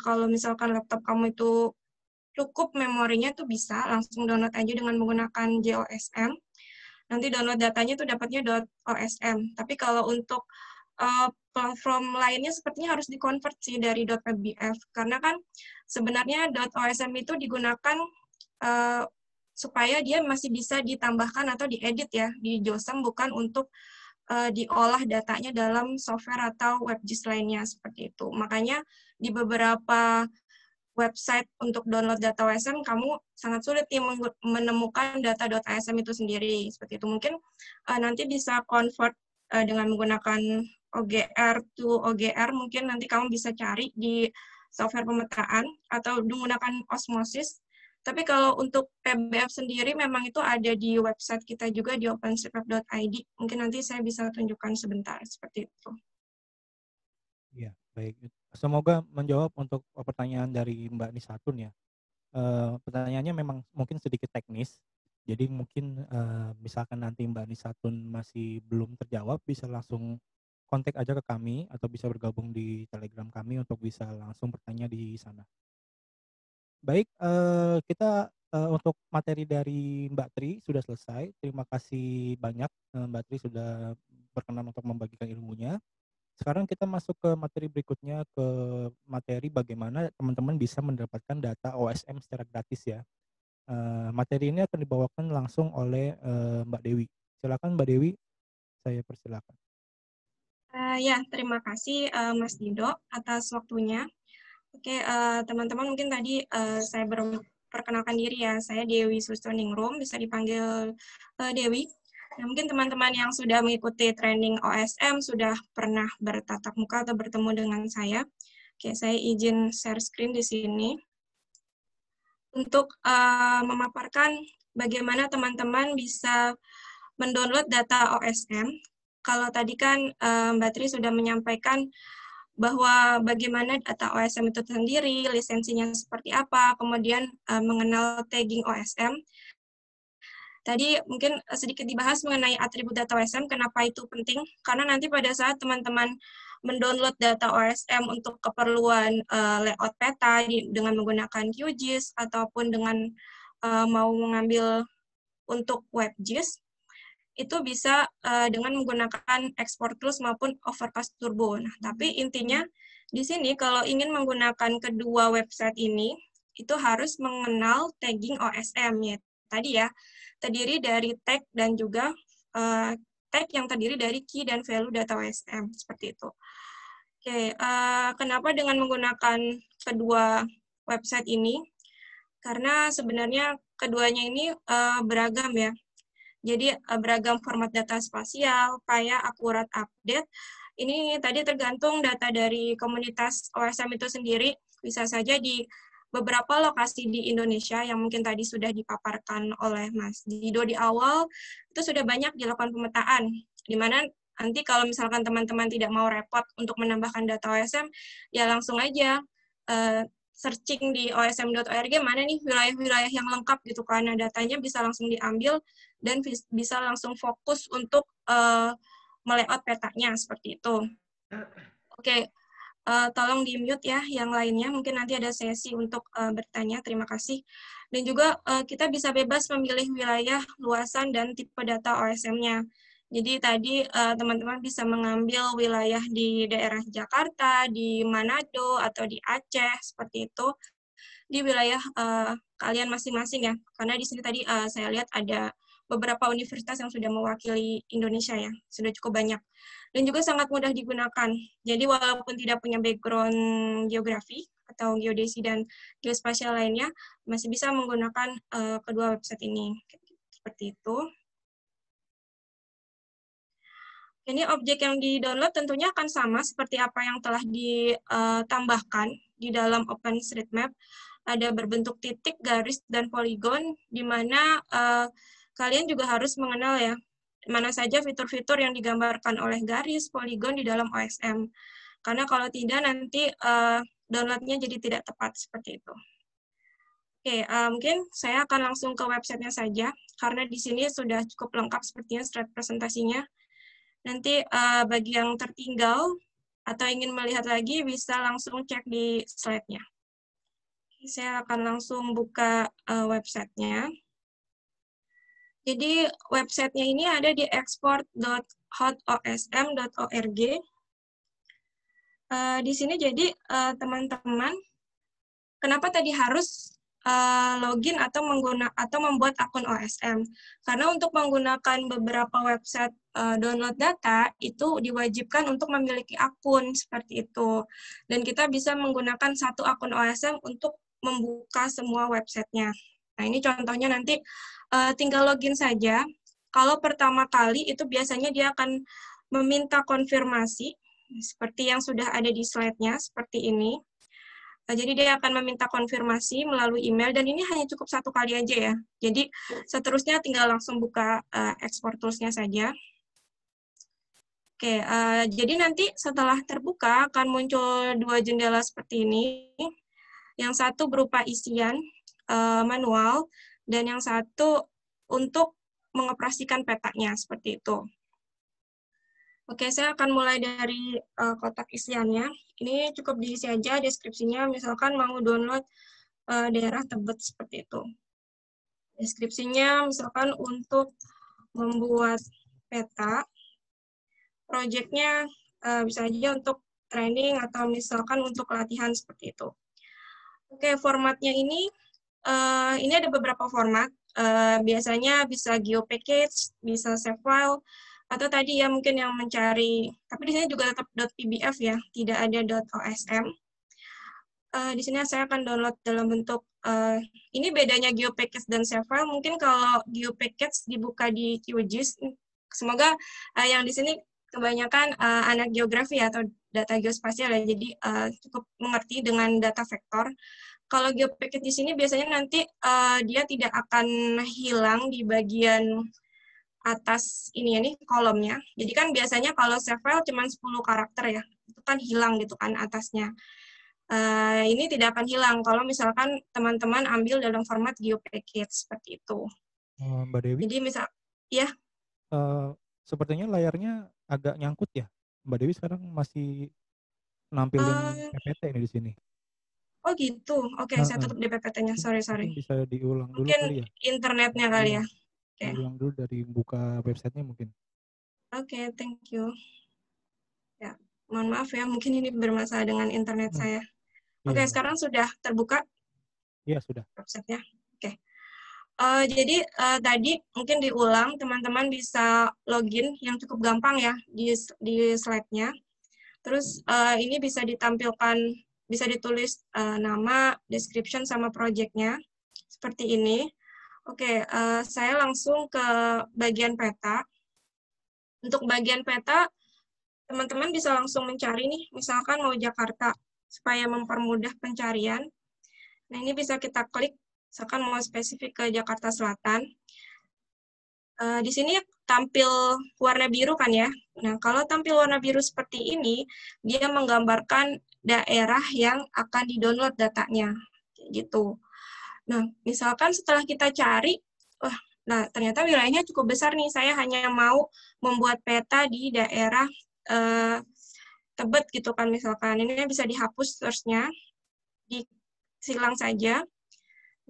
kalau misalkan laptop kamu itu cukup memorinya tuh bisa langsung download aja dengan menggunakan GeoSM. Nanti download datanya itu dapatnya .osm. Tapi kalau untuk platform lainnya sepertinya harus dikonvert sih dari .pbf. Karena kan sebenarnya .osm itu digunakan supaya dia masih bisa ditambahkan atau diedit ya di JOSM, bukan untuk diolah datanya dalam software atau WebGIS lainnya seperti itu. Makanya di beberapa website untuk download data OSM kamu sangat sulit nih menemukan data.asm itu sendiri seperti itu. Mungkin nanti bisa convert dengan menggunakan OGR to OGR, mungkin nanti kamu bisa cari di software pemetaan atau menggunakan Osmosis. Tapi kalau untuk PBF sendiri memang itu ada di website kita juga di openstreetmap.id. Mungkin nanti saya bisa tunjukkan sebentar seperti itu. Iya, baik. Semoga menjawab untuk pertanyaan dari Mbak Nisatun ya. Pertanyaannya memang mungkin sedikit teknis. Jadi mungkin misalkan nanti Mbak Nisatun masih belum terjawab, bisa langsung kontak aja ke kami atau bisa bergabung di Telegram kami untuk bisa langsung bertanya di sana. Baik, kita untuk materi dari Mbak Tri sudah selesai. Terima kasih banyak Mbak Tri sudah berkenan untuk membagikan ilmunya. Sekarang kita masuk ke materi berikutnya, ke materi bagaimana teman-teman bisa mendapatkan data OSM secara gratis ya. Materi ini akan dibawakan langsung oleh, Mbak Dewi. Silakan Mbak Dewi, saya persilakan. Ya, terima kasih Mas Dido atas waktunya. Oke, teman-teman mungkin tadi saya perkenalkan diri ya, saya Dewi Sustoningrum, bisa dipanggil Dewi. Nah, mungkin teman-teman yang sudah mengikuti training OSM sudah pernah bertatap muka atau bertemu dengan saya. Oke, saya izin share screen di sini untuk memaparkan bagaimana teman-teman bisa mendownload data OSM. Kalau tadi kan Mbak Tri sudah menyampaikan bahwa bagaimana data OSM itu sendiri, lisensinya seperti apa, kemudian mengenal tagging OSM. Tadi mungkin sedikit dibahas mengenai atribut data OSM, kenapa itu penting, karena nanti pada saat teman-teman mendownload data OSM untuk keperluan layout peta dengan menggunakan QGIS ataupun dengan mau mengambil untuk WebGIS, itu bisa dengan menggunakan export tools maupun overcast turbo. Nah, tapi intinya di sini kalau ingin menggunakan kedua website ini, itu harus mengenal tagging OSM ya. Tadi ya, terdiri dari tag dan juga tag yang terdiri dari key dan value data OSM, seperti itu. Oke, kenapa dengan menggunakan kedua website ini? Karena sebenarnya keduanya ini beragam ya. Jadi beragam format data spasial, kayak akurat, update. Ini tadi tergantung data dari komunitas OSM itu sendiri, bisa saja di beberapa lokasi di Indonesia yang mungkin tadi sudah dipaparkan oleh Mas Dido di awal, itu sudah banyak dilakukan pemetaan, di mana nanti kalau misalkan teman-teman tidak mau repot untuk menambahkan data OSM, ya langsung aja searching di osm.org mana nih wilayah-wilayah yang lengkap gitu, karena datanya bisa langsung diambil dan bisa langsung fokus untuk melayout petanya seperti itu. Oke, tolong di-mute ya yang lainnya, mungkin nanti ada sesi untuk bertanya, terima kasih. Dan juga kita bisa bebas memilih wilayah, luasan, dan tipe data OSM-nya. Jadi tadi teman-teman bisa mengambil wilayah di daerah Jakarta, di Manado, atau di Aceh, seperti itu, di wilayah kalian masing-masing ya. Karena di sini tadi saya lihat ada beberapa universitas yang sudah mewakili Indonesia ya, sudah cukup banyak. Dan juga sangat mudah digunakan. Jadi walaupun tidak punya background geografi atau geodesi dan geospasial lainnya, masih bisa menggunakan kedua website ini. Seperti itu. Ini objek yang di-download tentunya akan sama seperti apa yang telah ditambahkan di dalam OpenStreetMap. Ada berbentuk titik, garis, dan poligon, di mana kalian juga harus mengenal ya, mana saja fitur-fitur yang digambarkan oleh garis, poligon di dalam OSM. Karena kalau tidak, nanti download-nya jadi tidak tepat, seperti itu. Oke, mungkin saya akan langsung ke websitenya saja, karena di sini sudah cukup lengkap sepertinya slide presentasinya. Nanti bagi yang tertinggal atau ingin melihat lagi bisa langsung cek di slide-nya. Saya akan langsung buka websitenya. Jadi websitenya ini ada di export.hotosm.org. Di sini jadi teman-teman, kenapa tadi harus login atau membuat akun OSM. Karena untuk menggunakan beberapa website download data, itu diwajibkan untuk memiliki akun seperti itu. Dan kita bisa menggunakan satu akun OSM untuk membuka semua websitenya. Nah, ini contohnya nanti tinggal login saja. Kalau pertama kali itu biasanya dia akan meminta konfirmasi, seperti yang sudah ada di slide-nya, seperti ini. Jadi dia akan meminta konfirmasi melalui email, dan ini hanya cukup satu kali aja ya. Jadi seterusnya tinggal langsung buka export tools-nya saja. Oke, jadi nanti setelah terbuka akan muncul dua jendela seperti ini. Yang satu berupa isian manual, dan yang satu untuk mengoperasikan petanya, seperti itu. Oke, saya akan mulai dari kotak isiannya. Ini cukup diisi aja deskripsinya, misalkan mau download daerah Tebet seperti itu. Deskripsinya misalkan untuk membuat peta, proyeknya bisa aja untuk training atau misalkan untuk latihan seperti itu. Oke, formatnya ini ada beberapa format. Biasanya bisa GeoPackage, bisa save file, atau tadi ya mungkin yang mencari, tapi di sini juga tetap .pbf ya, tidak ada .osm. Di sini saya akan download dalam bentuk, ini bedanya GeoPackage dan save file, mungkin kalau GeoPackage dibuka di QGIS, semoga yang di sini kebanyakan anak geografi atau data geospasial ya, jadi cukup mengerti dengan data vektor. Kalau GeoPackage di sini biasanya nanti dia tidak akan hilang di bagian atas ini ya nih kolomnya. Jadi kan biasanya kalau save file cuma 10 karakter ya, itu kan hilang gitu kan atasnya. Ini tidak akan hilang kalau misalkan teman-teman ambil dalam format GeoPackage seperti itu. Mbak Dewi, Jadi misal, ya. Sepertinya layarnya agak nyangkut ya. Mbak Dewi sekarang masih nampilin PPT ini di sini. Oh gitu, oke, saya tutup di PPT-nya, sorry. Mungkin bisa diulang dulu Mungkin kali ya. internetnya kali ya. Oke. Diulang dulu dari buka websitenya mungkin. Oke, thank you. Ya, mohon maaf ya, mungkin ini bermasalah dengan internet saya. Oke, Iya, sekarang sudah terbuka iya sudah. websitenya. Oke. Jadi tadi mungkin diulang, teman-teman bisa login yang cukup gampang ya di slide-nya. Terus ini bisa ditampilkan, bisa ditulis nama, description, sama project-nya. Seperti ini. Oke, saya langsung ke bagian peta. Untuk bagian peta, teman-teman bisa langsung mencari nih, misalkan mau Jakarta, supaya mempermudah pencarian. Nah, ini bisa kita klik, misalkan mau spesifik ke Jakarta Selatan. Di sini tampil warna biru kan ya. Nah, kalau tampil warna biru seperti ini, dia menggambarkan daerah yang akan di-download datanya. Gitu. Nah, misalkan setelah kita cari, nah ternyata wilayahnya cukup besar nih, saya hanya mau membuat peta di daerah Tebet gitu kan misalkan. Ini bisa dihapus search-nya, disilang saja.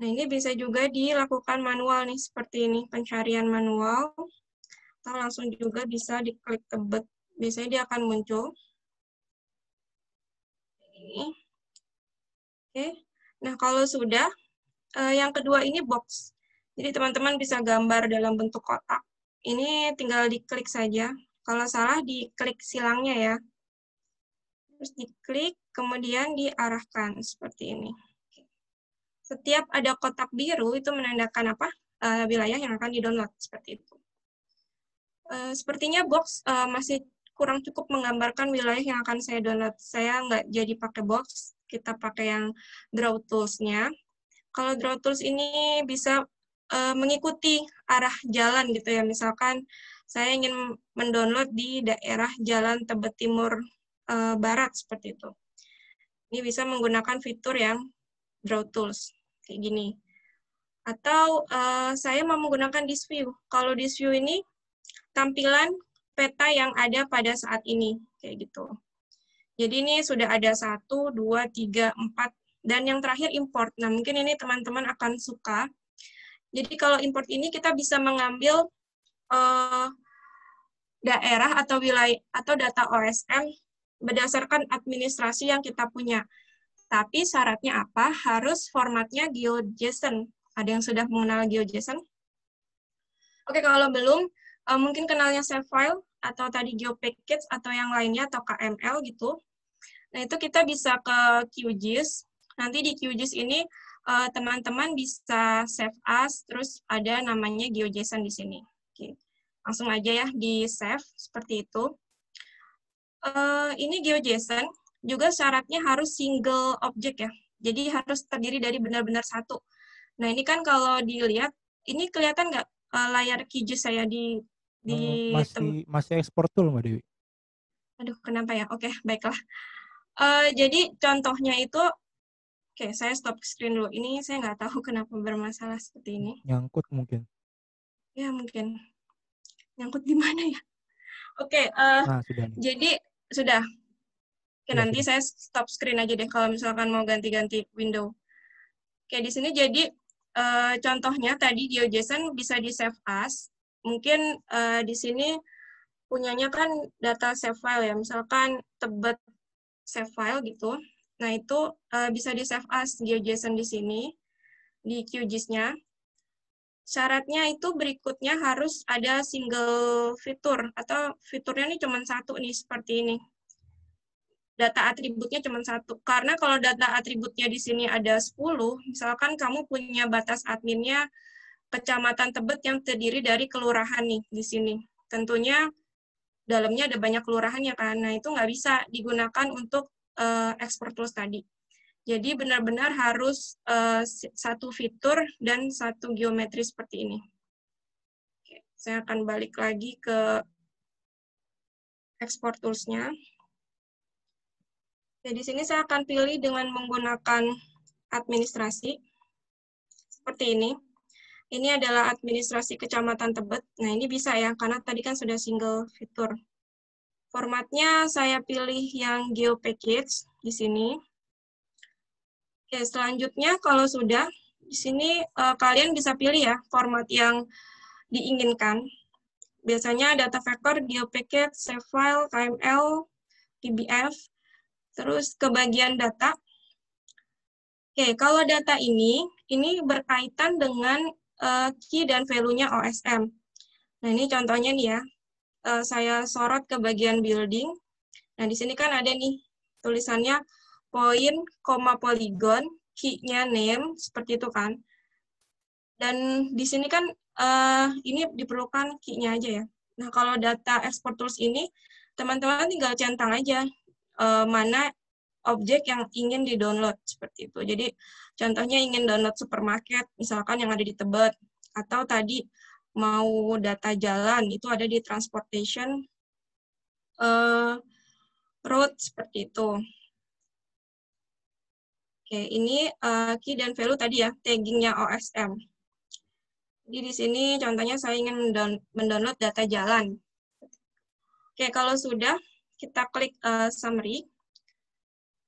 Nah, ini bisa juga dilakukan manual nih, seperti ini, pencarian manual. Atau langsung juga bisa diklik Tebet. Biasanya dia akan muncul. Ini. Oke. Nah, kalau sudah, yang kedua ini box. Jadi teman-teman bisa gambar dalam bentuk kotak. Ini tinggal diklik saja. Kalau salah, diklik silangnya ya. Terus diklik, kemudian diarahkan seperti ini. Setiap ada kotak biru, itu menandakan apa? Wilayah yang akan di-download, seperti itu. Sepertinya box masih kurang cukup menggambarkan wilayah yang akan saya download. Saya nggak jadi pakai box, kita pakai yang draw tools-nya. Kalau draw tools ini bisa mengikuti arah jalan gitu ya. Misalkan saya ingin mendownload di daerah Jalan Tebet Timur Barat seperti itu. Ini bisa menggunakan fitur yang draw tools kayak gini. Atau saya mau menggunakan this view. Kalau this view ini tampilan peta yang ada pada saat ini kayak gitu. Jadi ini sudah ada 1, 2, 3, 4, dan yang terakhir import. Nah, mungkin ini teman-teman akan suka. Jadi kalau import ini kita bisa mengambil daerah atau wilayah atau data OSM berdasarkan administrasi yang kita punya. Tapi syaratnya apa? Harus formatnya GeoJSON. Ada yang sudah mengenal GeoJSON? Oke, kalau belum, mungkin kenalnya save file, atau tadi GeoPackage, atau yang lainnya, atau KML gitu. Nah, itu kita bisa ke QGIS. Nanti di QGIS ini, teman-teman bisa save as, terus ada namanya GeoJSON di sini. Oke. Langsung aja ya, di save, seperti itu. Ini GeoJSON, juga syaratnya harus single object ya. Jadi harus terdiri dari benar-benar satu. Nah, ini kan kalau dilihat, ini kelihatan nggak layar QGIS saya di masih ekspor tool Mbak Dewi. Aduh, kenapa ya? Oke, baiklah. Jadi contohnya itu, oke, saya stop screen dulu. Ini saya nggak tahu kenapa bermasalah seperti ini. Nyangkut mungkin. Ya, mungkin. Nyangkut di mana ya? Oke, Nah, sudah nih. jadi sudah. Oke, Ya, nanti sudah. saya stop screen aja deh kalau misalkan mau ganti-ganti window. Oke, di sini jadi contohnya tadi GeoJSON bisa di save as. Mungkin di sini punyanya kan data save file ya, misalkan Tebet save file gitu. Nah, itu bisa di-save as GeoJSON di sini, di QGIS-nya. Syaratnya itu berikutnya harus ada single fitur, atau fiturnya ini cuma satu nih, seperti ini. Data atributnya cuma satu. Karena kalau data atributnya di sini ada 10, misalkan kamu punya batas adminnya Kecamatan Tebet yang terdiri dari kelurahan nih di sini. Tentunya dalamnya ada banyak kelurahannya kan. Nah, itu nggak bisa digunakan untuk export tools tadi. Jadi benar-benar harus satu fitur dan satu geometri seperti ini. Oke, saya akan balik lagi ke export tools-nya. Jadi di sini saya akan pilih dengan menggunakan administrasi. Seperti ini. Ini adalah administrasi Kecamatan Tebet. Nah, ini bisa ya, karena tadi kan sudah single fitur. Formatnya saya pilih yang GeoPackage di sini. Oke, selanjutnya kalau sudah, di sini kalian bisa pilih ya, format yang diinginkan. Biasanya data vector, GeoPackage, save file, KML, PBF, terus ke bagian data. Oke, kalau data ini berkaitan dengan key dan value-nya OSM. Nah, ini contohnya nih ya. Saya sorot ke bagian building. Nah, di sini kan ada nih tulisannya point, polygon, key-nya name, seperti itu kan. Dan di sini kan ini diperlukan key-nya aja ya. Nah, kalau data export tools ini, teman-teman tinggal centang aja mana objek yang ingin di-download, seperti itu. Jadi, contohnya ingin download supermarket, misalkan yang ada di Tebet, atau tadi mau data jalan, itu ada di transportation road, seperti itu. Oke, ini key dan value tadi ya, tagging-nya OSM. Jadi di sini contohnya saya ingin mendownload data jalan. Oke, kalau sudah, kita klik summary.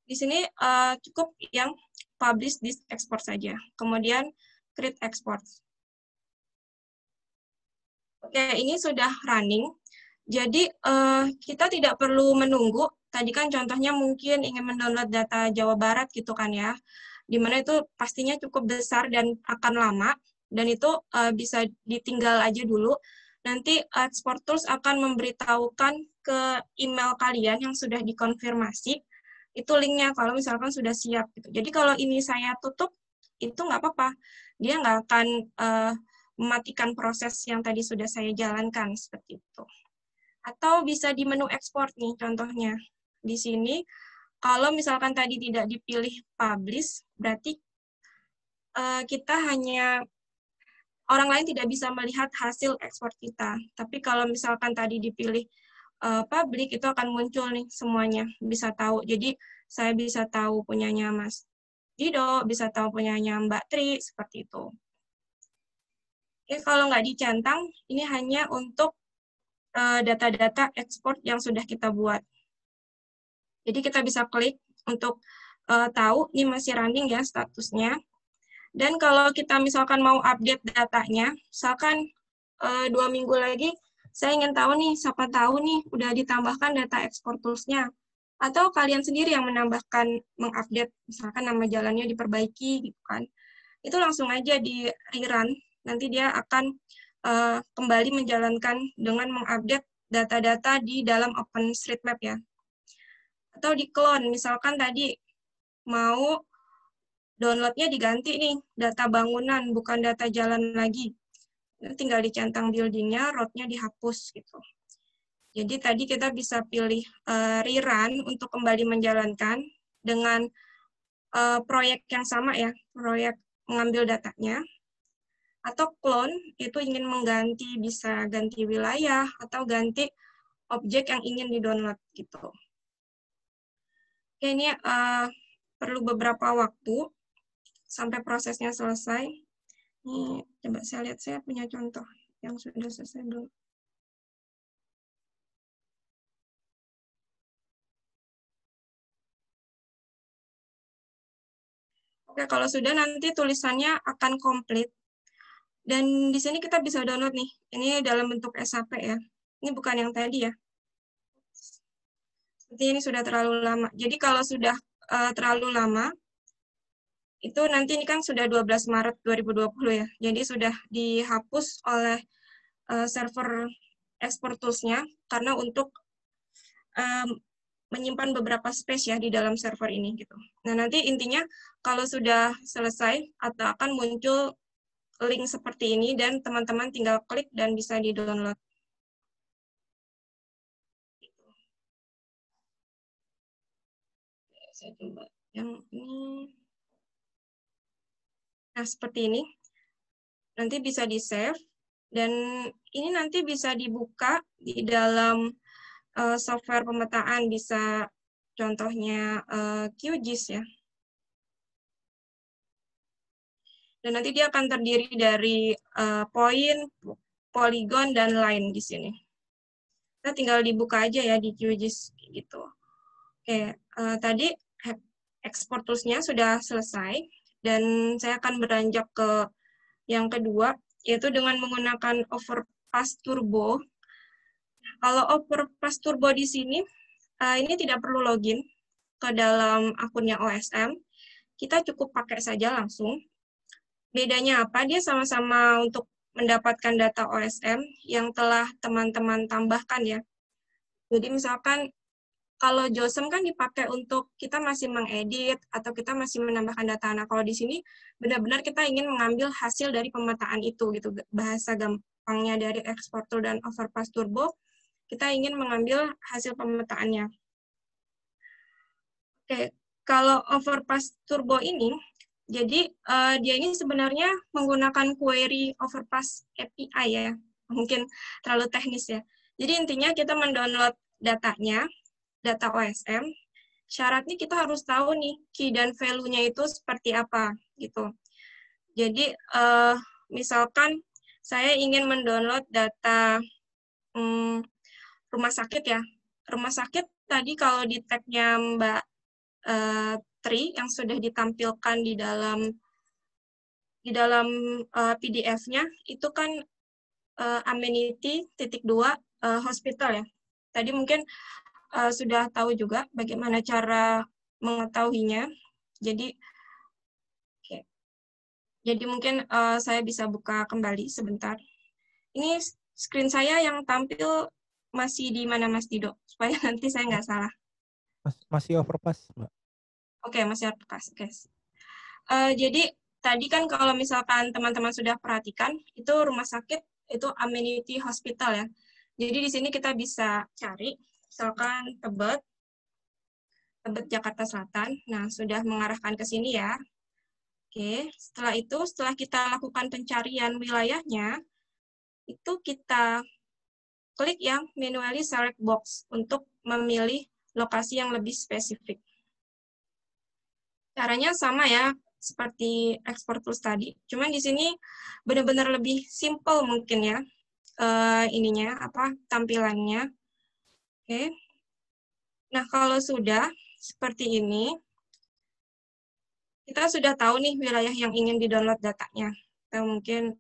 Di sini cukup yang publish this export saja. Kemudian create export. Oke, ini sudah running. Jadi kita tidak perlu menunggu. Tadi kan contohnya mungkin ingin mendownload data Jawa Barat gitu kan ya. Dimana itu pastinya cukup besar dan akan lama. Dan itu bisa ditinggal aja dulu. Nanti Export Tools akan memberitahukan ke email kalian yang sudah dikonfirmasi. Itu linknya kalau misalkan sudah siap. Gitu. Jadi kalau ini saya tutup, itu nggak apa-apa. Dia nggak akan mematikan proses yang tadi sudah saya jalankan, seperti itu. Atau bisa di menu ekspor nih, contohnya. Di sini, kalau misalkan tadi tidak dipilih publish, berarti kita hanya, orang lain tidak bisa melihat hasil ekspor kita. Tapi kalau misalkan tadi dipilih public, itu akan muncul nih semuanya, bisa tahu. Jadi, saya bisa tahu punyanya Mas Dido, bisa tahu punyanya Mbak Tri, seperti itu. Oke, kalau nggak dicentang, ini hanya untuk data-data ekspor yang sudah kita buat. Jadi kita bisa klik untuk tahu ini masih running ya statusnya. Dan kalau kita misalkan mau update datanya, misalkan 2 minggu lagi, saya ingin tahu nih, siapa tahu nih udah ditambahkan data ekspor tools-nya. Atau kalian sendiri yang menambahkan, mengupdate, misalkan nama jalannya diperbaiki, gitu kan. Itu langsung aja di rerun, nanti dia akan kembali menjalankan dengan mengupdate data-data di dalam OpenStreetMap ya. Atau di clone, misalkan tadi mau downloadnya diganti nih, data bangunan, bukan data jalan lagi. Tinggal dicentang buildingnya, roadnya dihapus gitu. Jadi tadi kita bisa pilih rerun untuk kembali menjalankan dengan proyek yang sama ya, proyek mengambil datanya. Atau clone, itu ingin mengganti, bisa ganti wilayah, atau ganti objek yang ingin di-download gitu. Oke, ini perlu beberapa waktu sampai prosesnya selesai. Ini coba saya lihat, saya punya contoh yang sudah selesai belum. Oke, kalau sudah nanti tulisannya akan komplit. Dan di sini kita bisa download nih. Ini dalam bentuk SAP ya. Ini bukan yang tadi ya. Seperti ini sudah terlalu lama. Jadi kalau sudah terlalu lama, itu nanti ini kan sudah 12 Maret 2020 ya. Jadi sudah dihapus oleh server export tools-nya karena untuk menyimpan beberapa space ya di dalam server ini gitu. Nah, nanti intinya kalau sudah selesai atau akan muncul link seperti ini dan teman-teman tinggal klik dan bisa di-download. Saya coba yang ini. Nah, seperti ini. Nanti bisa di-save dan ini nanti bisa dibuka di dalam software pemetaan, bisa contohnya QGIS ya. Dan nanti dia akan terdiri dari poin, poligon, dan line di sini. Kita tinggal dibuka aja ya di QGIS gitu. Oke, tadi export tools-nya sudah selesai dan saya akan beranjak ke yang kedua, yaitu dengan menggunakan Overpass Turbo. Kalau Overpass Turbo di sini, ini tidak perlu login ke dalam akunnya OSM. Kita cukup pakai saja langsung. Bedanya apa? Dia sama-sama untuk mendapatkan data OSM yang telah teman-teman tambahkan ya. Jadi misalkan kalau JOSM kan dipakai untuk kita masih mengedit atau kita masih menambahkan data. Nah, kalau di sini benar-benar kita ingin mengambil hasil dari pemetaan itu gitu. Bahasa gampangnya dari Export Tool dan Overpass Turbo, kita ingin mengambil hasil pemetaannya. Oke, kalau Overpass Turbo ini, jadi dia ini sebenarnya menggunakan query Overpass API ya. Mungkin terlalu teknis ya. Jadi intinya kita mendownload datanya, data OSM, syaratnya kita harus tahu nih key dan value-nya itu seperti apa gitu. Jadi misalkan saya ingin mendownload data rumah sakit ya. Rumah sakit tadi kalau di tag-nya Mbak Tri yang sudah ditampilkan di dalam PDF-nya itu kan amenity .2 hospital ya. Tadi mungkin sudah tahu juga bagaimana cara mengetahuinya. Jadi, jadi mungkin saya bisa buka kembali sebentar. Ini screen saya yang tampil masih di mana Mas Dido, supaya nanti saya nggak salah. Masih Overpass, Mbak. Oke, masih Overpass. Oke. Jadi tadi kan kalau misalkan teman-teman sudah perhatikan, itu rumah sakit itu amenity hospital ya. Jadi di sini kita bisa cari, misalkan Tebet Jakarta Selatan. Nah, sudah mengarahkan ke sini ya. Oke, setelah itu, setelah kita lakukan pencarian wilayahnya, itu kita klik yang manually select box untuk memilih lokasi yang lebih spesifik. Caranya sama ya, seperti export tools tadi. Cuman di sini benar-benar lebih simple mungkin ya, tampilannya. Oke. Nah, kalau sudah seperti ini, kita sudah tahu nih wilayah yang ingin di-download datanya. Atau mungkin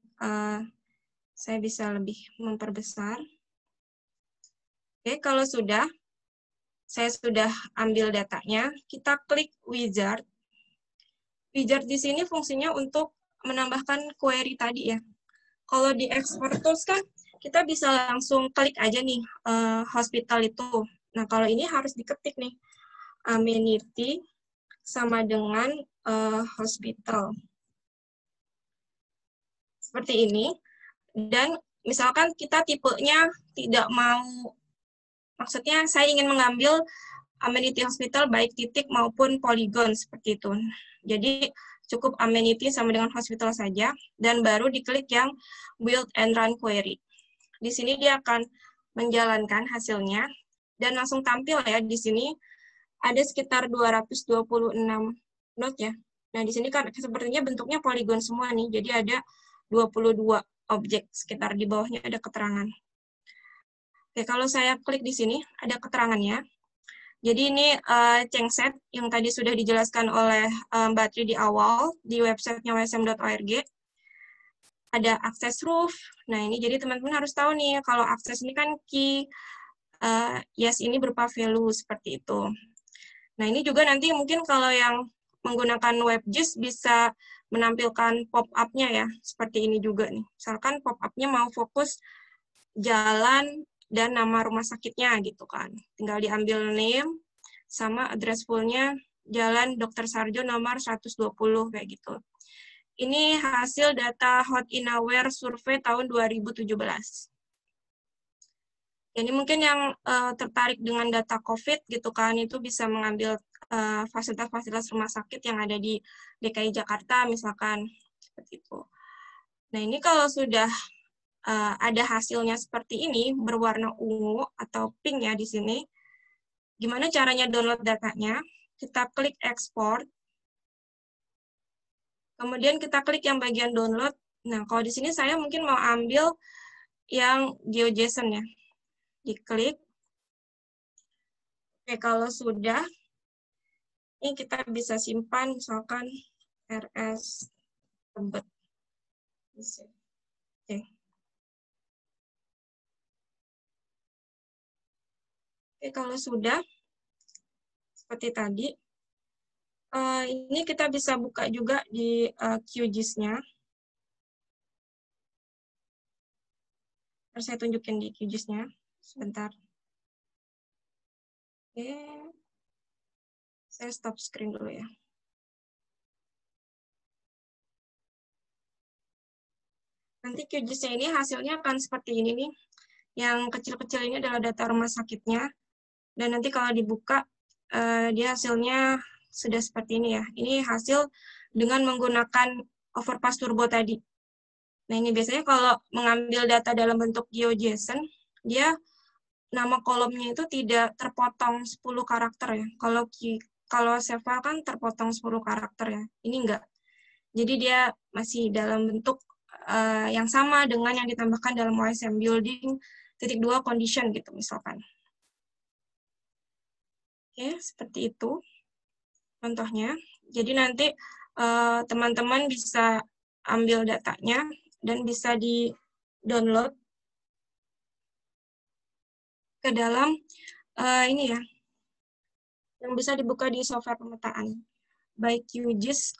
saya bisa lebih memperbesar. Oke, kalau sudah, saya sudah ambil datanya, kita klik wizard. Wizard di sini fungsinya untuk menambahkan query tadi ya. Kalau di export tools kan, kita bisa langsung klik aja nih hospital itu. Nah, kalau ini harus diketik nih, amenity sama dengan hospital. Seperti ini. Dan misalkan kita tipenya tidak mau, maksudnya saya ingin mengambil amenity hospital baik titik maupun poligon seperti itu. Jadi cukup amenity sama dengan hospital saja, dan baru diklik yang build and run query. Di sini dia akan menjalankan hasilnya, dan langsung tampil ya, di sini ada sekitar 226 node ya. Nah, di sini kan sepertinya bentuknya poligon semua nih, jadi ada 22 objek, sekitar di bawahnya ada keterangan. Oke, kalau saya klik di sini, ada keterangannya. Jadi ini Chengset yang tadi sudah dijelaskan oleh Mbak Tri di awal, di websitenya wsm.org. ada akses roof. Nah, ini jadi teman-teman harus tahu nih, kalau akses ini kan key, yes ini berupa value seperti itu. Nah, ini juga nanti mungkin kalau yang menggunakan WebGIS bisa menampilkan pop-up-nya ya, seperti ini juga nih. Misalkan pop-up-nya mau fokus jalan dan nama rumah sakitnya gitu kan. Tinggal diambil name sama address full-nya Jalan Dr. Sarjo nomor 120 kayak gitu. Ini hasil data Hot in Aware Survey tahun 2017. Jadi mungkin yang tertarik dengan data COVID gitu kan, itu bisa mengambil fasilitas-fasilitas rumah sakit yang ada di DKI Jakarta misalkan, seperti itu. Nah ini kalau sudah ada hasilnya seperti ini, berwarna ungu atau pink ya di sini, gimana caranya download datanya? Kita klik export, kemudian kita klik yang bagian download. Nah kalau di sini saya mungkin mau ambil yang GeoJSON ya, diklik. Oke, kalau sudah, ini kita bisa simpan misalkan RS Tebet. Oke. Oke, kalau sudah, seperti tadi, ini kita bisa buka juga di QGIS-nya. Harus saya tunjukin di QGIS-nya, sebentar. Oke, saya stop screen dulu ya. Nanti QGIS-nya ini hasilnya akan seperti ini nih. Yang kecil-kecil ini adalah data rumah sakitnya. Dan nanti kalau dibuka, dia hasilnya sudah seperti ini ya. Ini hasil dengan menggunakan Overpass Turbo tadi. Nah ini biasanya kalau mengambil data dalam bentuk GeoJSON, dia nama kolomnya itu tidak terpotong 10 karakter ya. Kalau save file kan terpotong 10 karakter ya. Ini enggak. Jadi dia masih dalam bentuk yang sama dengan yang ditambahkan dalam OSM building .2 condition gitu misalkan. Oke, seperti itu contohnya. Jadi nanti teman-teman bisa ambil datanya dan bisa di-download ke dalam ini ya, yang bisa dibuka di software pemetaan, baik QGIS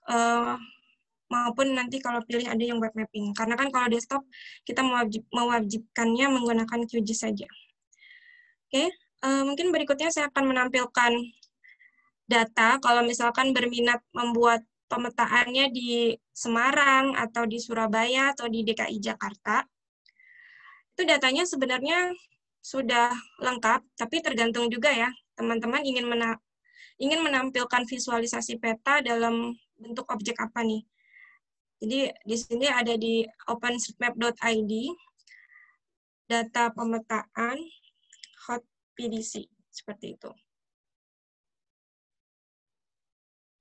maupun nanti kalau pilih ada yang web mapping. Karena kan kalau desktop kita mewajibkannya menggunakan QGIS saja. Oke, mungkin berikutnya saya akan menampilkan data kalau misalkan berminat membuat pemetaannya di Semarang atau di Surabaya atau di DKI Jakarta. Itu datanya sebenarnya sudah lengkap, tapi tergantung juga ya, teman-teman ingin menampilkan visualisasi peta dalam bentuk objek apa nih. Jadi di sini ada di openstreetmap.id, data pemetaan hot PDC, seperti itu.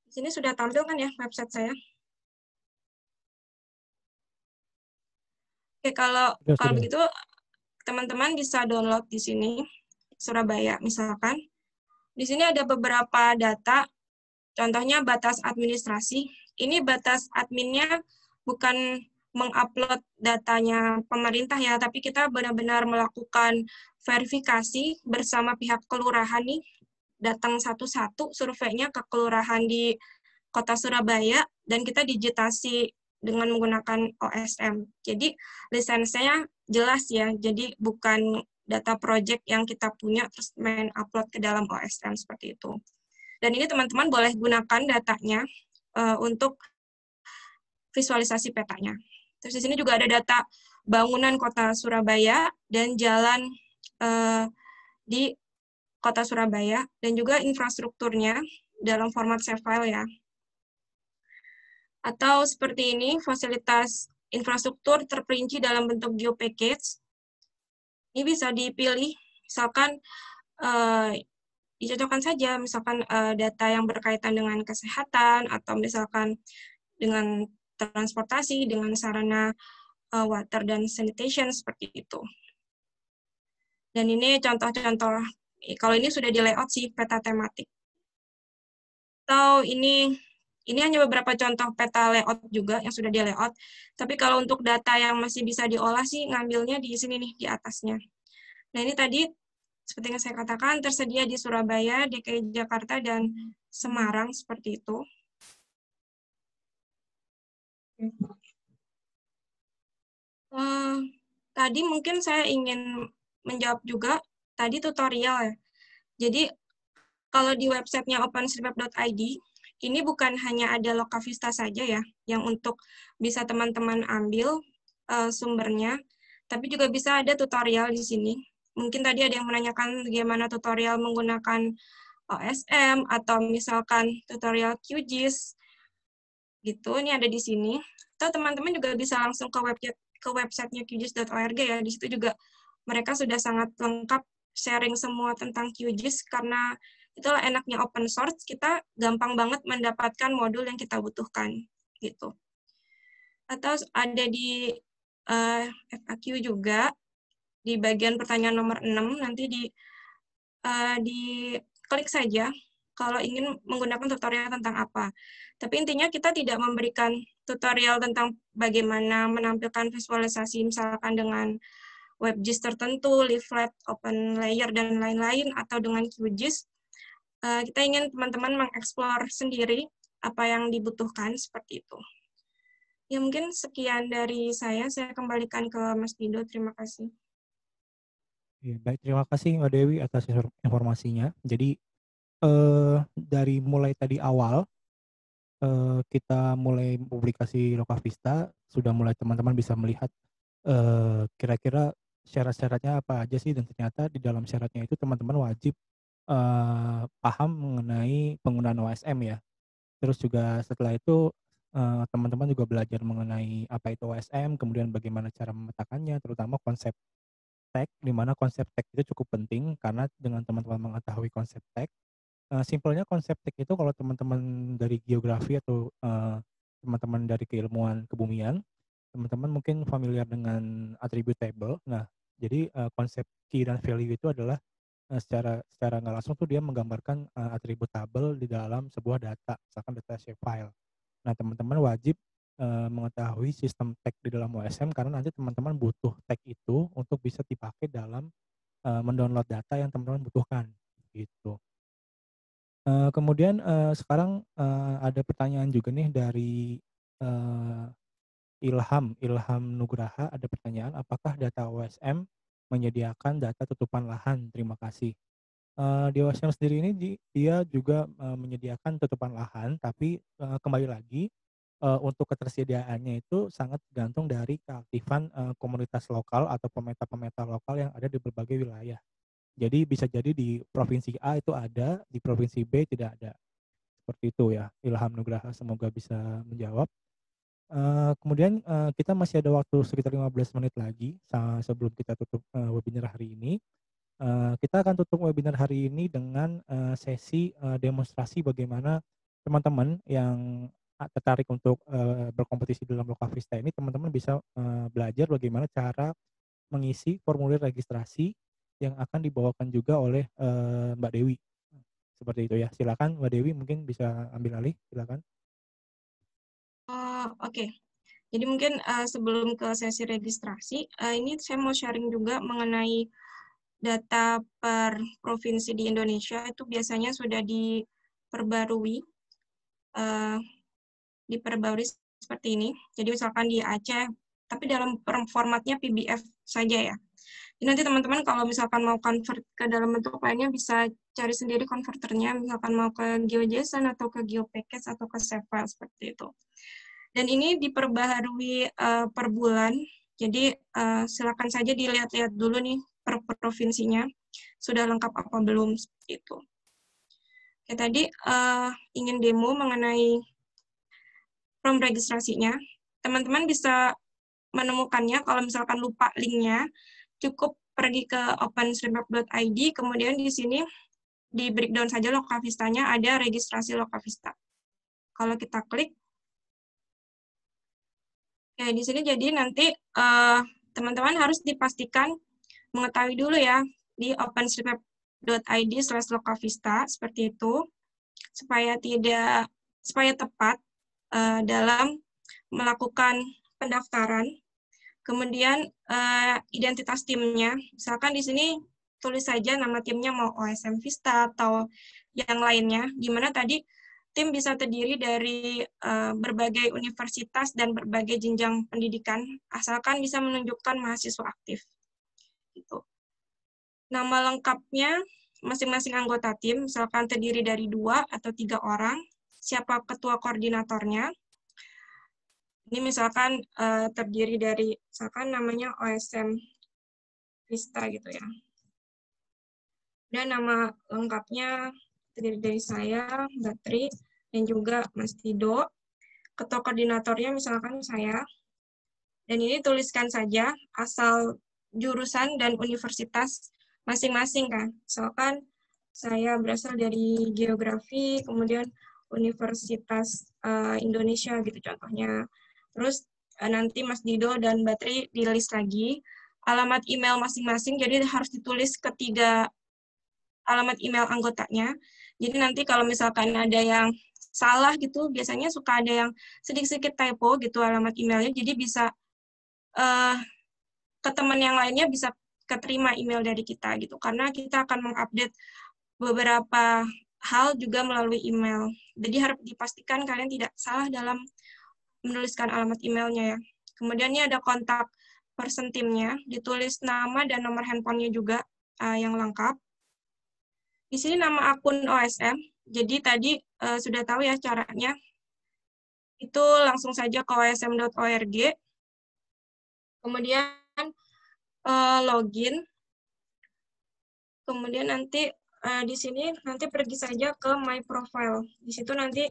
Di sini sudah tampil kan ya website saya. Oke, kalau begitu teman-teman bisa download di sini, Surabaya misalkan. Di sini ada beberapa data, contohnya batas administrasi. Ini batas adminnya bukan mengupload datanya pemerintah ya, tapi kita benar-benar melakukan verifikasi bersama pihak kelurahan nih, datang satu-satu surveinya ke kelurahan di Kota Surabaya, dan kita digitasi dengan menggunakan OSM. Jadi lisensinya jelas ya, jadi bukan data project yang kita punya terus main upload ke dalam OSM seperti itu. Dan ini teman-teman boleh gunakan datanya untuk visualisasi petanya. Terus di sini juga ada data bangunan Kota Surabaya dan jalan di Kota Surabaya, dan juga infrastrukturnya dalam format save file ya. Atau seperti ini, fasilitas infrastruktur terperinci dalam bentuk geopackage. Ini bisa dipilih, misalkan dicocokkan saja, misalkan data yang berkaitan dengan kesehatan, atau misalkan dengan transportasi, dengan sarana water dan sanitation, seperti itu. Dan ini contoh-contoh, kalau ini sudah di layout sih, peta tematik. Atau ini Ini hanya beberapa contoh peta layout juga yang sudah di layout. Tapi kalau untuk data yang masih bisa diolah sih ngambilnya di sini nih, di atasnya. Nah ini tadi, seperti yang saya katakan, tersedia di Surabaya, DKI Jakarta, dan Semarang, seperti itu. Tadi mungkin saya ingin menjawab juga, tadi tutorial ya. Jadi kalau di websitenya openstreetmap.id, ini bukan hanya ada Lokavista saja ya, yang untuk bisa teman-teman ambil sumbernya, tapi juga bisa ada tutorial di sini. Mungkin tadi ada yang menanyakan bagaimana tutorial menggunakan OSM, atau misalkan tutorial QGIS, gitu, ini ada di sini. Atau teman-teman juga bisa langsung ke websitenya QGIS.org ya, di situ juga mereka sudah sangat lengkap sharing semua tentang QGIS, karena itulah enaknya open source, kita gampang banget mendapatkan modul yang kita butuhkan, gitu. Atau ada di FAQ juga, di bagian pertanyaan nomor 6, nanti di klik saja kalau ingin menggunakan tutorial tentang apa. Tapi intinya kita tidak memberikan tutorial tentang bagaimana menampilkan visualisasi, misalkan dengan WebGIS tertentu, leaflet, open layer, dan lain-lain, atau dengan QGIS. Kita ingin teman-teman mengeksplor sendiri apa yang dibutuhkan, seperti itu. Ya mungkin sekian dari saya kembalikan ke Mas Dido, terima kasih. Ya, baik, terima kasih Mbak Dewi atas informasinya. Jadi dari mulai tadi awal kita mulai publikasi Lokavista, sudah mulai teman-teman bisa melihat kira-kira syarat-syaratnya apa aja sih, dan ternyata di dalam syaratnya itu teman-teman wajib paham mengenai penggunaan OSM ya. Terus juga setelah itu teman-teman juga belajar mengenai apa itu OSM, kemudian bagaimana cara memetakannya, terutama konsep tag, di mana konsep tag itu cukup penting karena dengan teman-teman mengetahui konsep tag, simpelnya konsep tag itu kalau teman-teman dari geografi atau teman-teman dari keilmuan kebumian, teman-teman mungkin familiar dengan attribute table. Nah, jadi konsep key dan value itu adalah secara nggak langsung tuh dia menggambarkan atribut tabel di dalam sebuah data, misalkan data shapefile. Nah, teman-teman wajib mengetahui sistem tag di dalam OSM karena nanti teman-teman butuh tag itu untuk bisa dipakai dalam mendownload data yang teman-teman butuhkan, gitu. Kemudian sekarang ada pertanyaan juga nih dari Ilham Nugraha, ada pertanyaan, apakah data OSM menyediakan data tutupan lahan? Terima kasih. Di OSM sendiri ini dia juga menyediakan tutupan lahan, tapi kembali lagi untuk ketersediaannya itu sangat tergantung dari keaktifan komunitas lokal atau pemeta-pemeta lokal yang ada di berbagai wilayah. Jadi bisa jadi di provinsi A itu ada, di provinsi B tidak ada. Seperti itu ya, Ilham Nugraha, semoga bisa menjawab. Kemudian kita masih ada waktu sekitar 15 menit lagi sebelum kita tutup webinar hari ini. Kita akan tutup webinar hari ini dengan sesi demonstrasi bagaimana teman-teman yang tertarik untuk berkompetisi dalam Lokavista ini, teman-teman bisa belajar bagaimana cara mengisi formulir registrasi yang akan dibawakan juga oleh Mbak Dewi. Seperti itu ya. Silakan Mbak Dewi, mungkin bisa ambil alih, silakan. Oke. Jadi mungkin sebelum ke sesi registrasi, ini saya mau sharing juga mengenai data per provinsi di Indonesia. Itu biasanya sudah diperbarui seperti ini. Jadi misalkan di Aceh, tapi dalam formatnya PBF saja ya. Jadi nanti teman-teman kalau misalkan mau convert ke dalam bentuk lainnya bisa cari sendiri konverternya, misalkan mau ke GeoJSON atau ke GeoPackage atau ke Shapefile seperti itu. Dan ini diperbaharui per bulan, jadi silakan saja dilihat-lihat dulu nih per provinsinya, sudah lengkap apa belum, seperti itu. Oke, tadi ingin demo mengenai form registrasinya. Teman-teman bisa menemukannya, kalau misalkan lupa linknya, cukup pergi ke openstreetmap.id, kemudian di sini di breakdown saja Lokavistanya, ada registrasi Lokavista. Kalau kita klik, ya, di sini jadi nanti teman-teman harus dipastikan mengetahui dulu ya di openstreetmap.id/lokavista seperti itu, supaya tidak supaya tepat dalam melakukan pendaftaran. Kemudian identitas timnya, misalkan di sini tulis saja nama timnya mau OSM Vista atau yang lainnya, di mana tadi tim bisa terdiri dari berbagai universitas dan berbagai jenjang pendidikan, asalkan bisa menunjukkan mahasiswa aktif. Gitu. Nama lengkapnya masing-masing anggota tim, misalkan terdiri dari 2 atau 3 orang, siapa ketua koordinatornya. Ini misalkan terdiri dari, misalkan namanya OSM Vista gitu ya. Dan nama lengkapnya terdiri dari saya, Mbak Tri, dan juga Mas Tido. Ketua koordinatornya misalkan saya. Dan ini tuliskan saja asal jurusan dan universitas masing-masing kan. Misalkan saya berasal dari geografi, kemudian Universitas Indonesia gitu contohnya. Terus nanti Mas Dido dan Mbak Tri di list lagi. Alamat email masing-masing, jadi harus ditulis ketiga alamat email anggotanya. Jadi nanti kalau misalkan ada yang salah gitu, biasanya suka ada yang sedikit-sedikit typo gitu alamat emailnya, jadi bisa ke teman yang lainnya bisa keterima email dari kita gitu, karena kita akan mengupdate beberapa hal juga melalui email. Jadi harus dipastikan kalian tidak salah dalam menuliskan alamat emailnya ya. Kemudian ini ada kontak person timnya, ditulis nama dan nomor handphonenya juga yang lengkap. Di sini nama akun OSM, jadi tadi sudah tahu ya caranya. Itu langsung saja ke osm.org, kemudian login, kemudian nanti di sini nanti pergi saja ke My Profile. Di situ nanti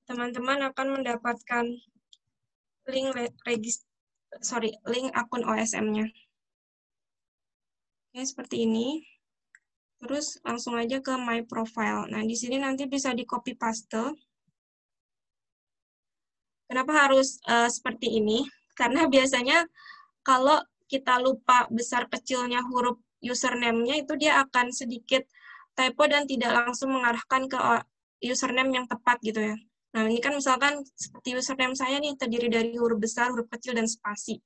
teman-teman akan mendapatkan link link akun OSM-nya. Oke, seperti ini. Terus langsung aja ke My Profile. Nah, di sini nanti bisa di copy paste. Kenapa harus seperti ini? Karena biasanya kalau kita lupa besar kecilnya huruf username-nya, itu dia akan sedikit typo dan tidak langsung mengarahkan ke username yang tepat gitu ya. Nah, ini kan misalkan seperti username saya nih, terdiri dari huruf besar, huruf kecil, dan spasi.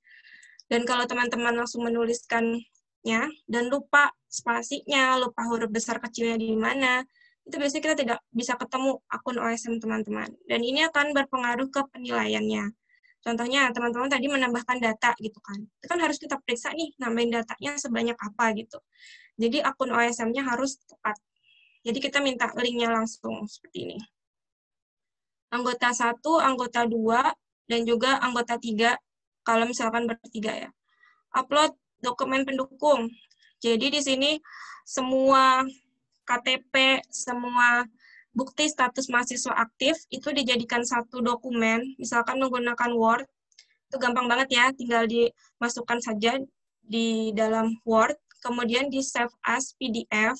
Dan kalau teman-teman langsung menuliskannya dan lupa spasinya, lupa huruf besar kecilnya di mana, itu biasanya kita tidak bisa ketemu akun OSM teman-teman. Dan ini akan berpengaruh ke penilaiannya. Contohnya, teman-teman tadi menambahkan data gitu kan. Itu kan harus kita periksa nih, nambahin datanya sebanyak apa gitu. Jadi akun OSM-nya harus tepat. Jadi kita minta link-nya langsung seperti ini. Anggota 1, anggota 2, dan juga anggota 3, kalau misalkan bertiga ya. Upload dokumen pendukung. Jadi di sini semua KTP, semua bukti status mahasiswa aktif itu dijadikan satu dokumen, misalkan menggunakan Word, itu gampang banget ya, tinggal dimasukkan saja di dalam Word, kemudian di save as PDF,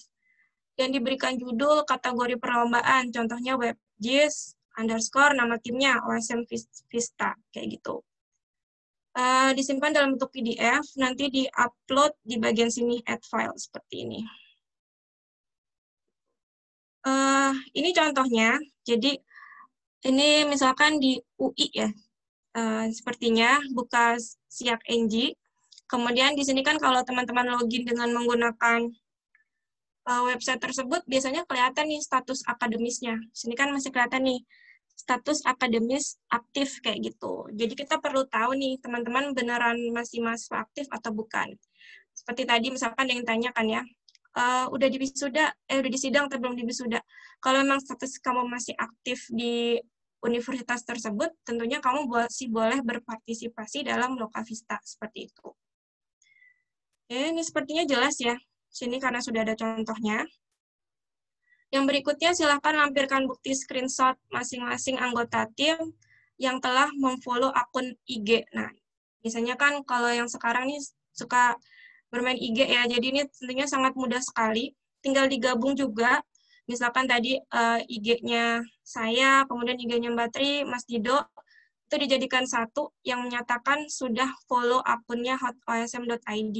dan diberikan judul kategori perlombaan, contohnya WebGIS, _ nama timnya, OSM Vista, kayak gitu. Disimpan dalam bentuk PDF, nanti di-upload di bagian sini, add file, seperti ini. Ini contohnya, jadi ini misalkan di UI ya, sepertinya buka Siak NG, kemudian di sini kan kalau teman-teman login dengan menggunakan website tersebut, biasanya kelihatan nih status akademisnya. Sini kan masih kelihatan nih, status akademis aktif kayak gitu. Jadi kita perlu tahu nih, teman-teman beneran masih mahasiswa aktif atau bukan. Seperti tadi misalkan yang tanyakan ya, udah di wisuda, udah di sidang atau belum di wisuda. Kalau memang status kamu masih aktif di universitas tersebut, tentunya kamu masih boleh berpartisipasi dalam Lokavista, seperti itu. Oke, ini sepertinya jelas ya, sini karena sudah ada contohnya. Yang berikutnya silahkan lampirkan bukti screenshot masing-masing anggota tim yang telah memfollow akun IG. Nah, biasanya kan kalau yang sekarang nih suka bermain IG ya, jadi ini tentunya sangat mudah sekali. Tinggal digabung juga, misalkan tadi IG-nya saya, kemudian IG-nya Mbak Tri, Mas Dido, itu dijadikan satu yang menyatakan sudah follow akunnya hotosm.id.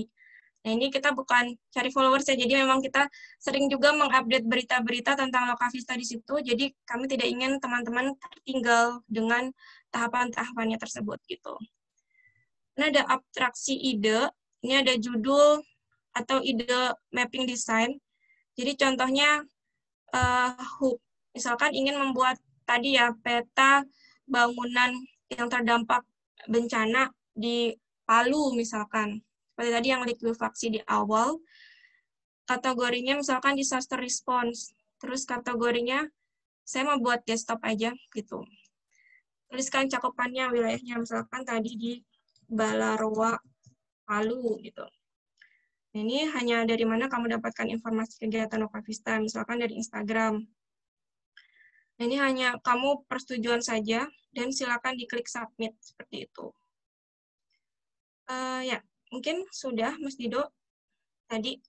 Nah, ini kita bukan cari followers ya, jadi memang kita sering juga mengupdate berita-berita tentang Lokavista di situ, jadi kami tidak ingin teman-teman tertinggal dengan tahapan-tahapannya tersebut gitu. Ini ada abstraksi ide, ini ada judul atau ide mapping design. Jadi contohnya misalkan ingin membuat tadi ya peta bangunan yang terdampak bencana di Palu misalkan. Seperti tadi yang likuifaksi di awal, kategorinya misalkan disaster response. Terus kategorinya saya mau buat desktop aja gitu. Tuliskan cakupannya wilayahnya misalkan tadi di Balaroa, Palu gitu. Ini hanya dari mana kamu dapatkan informasi kegiatan Lokavista, misalkan dari Instagram. Ini hanya kamu persetujuan saja dan silakan diklik submit seperti itu. Ya, mungkin sudah Mas Dido tadi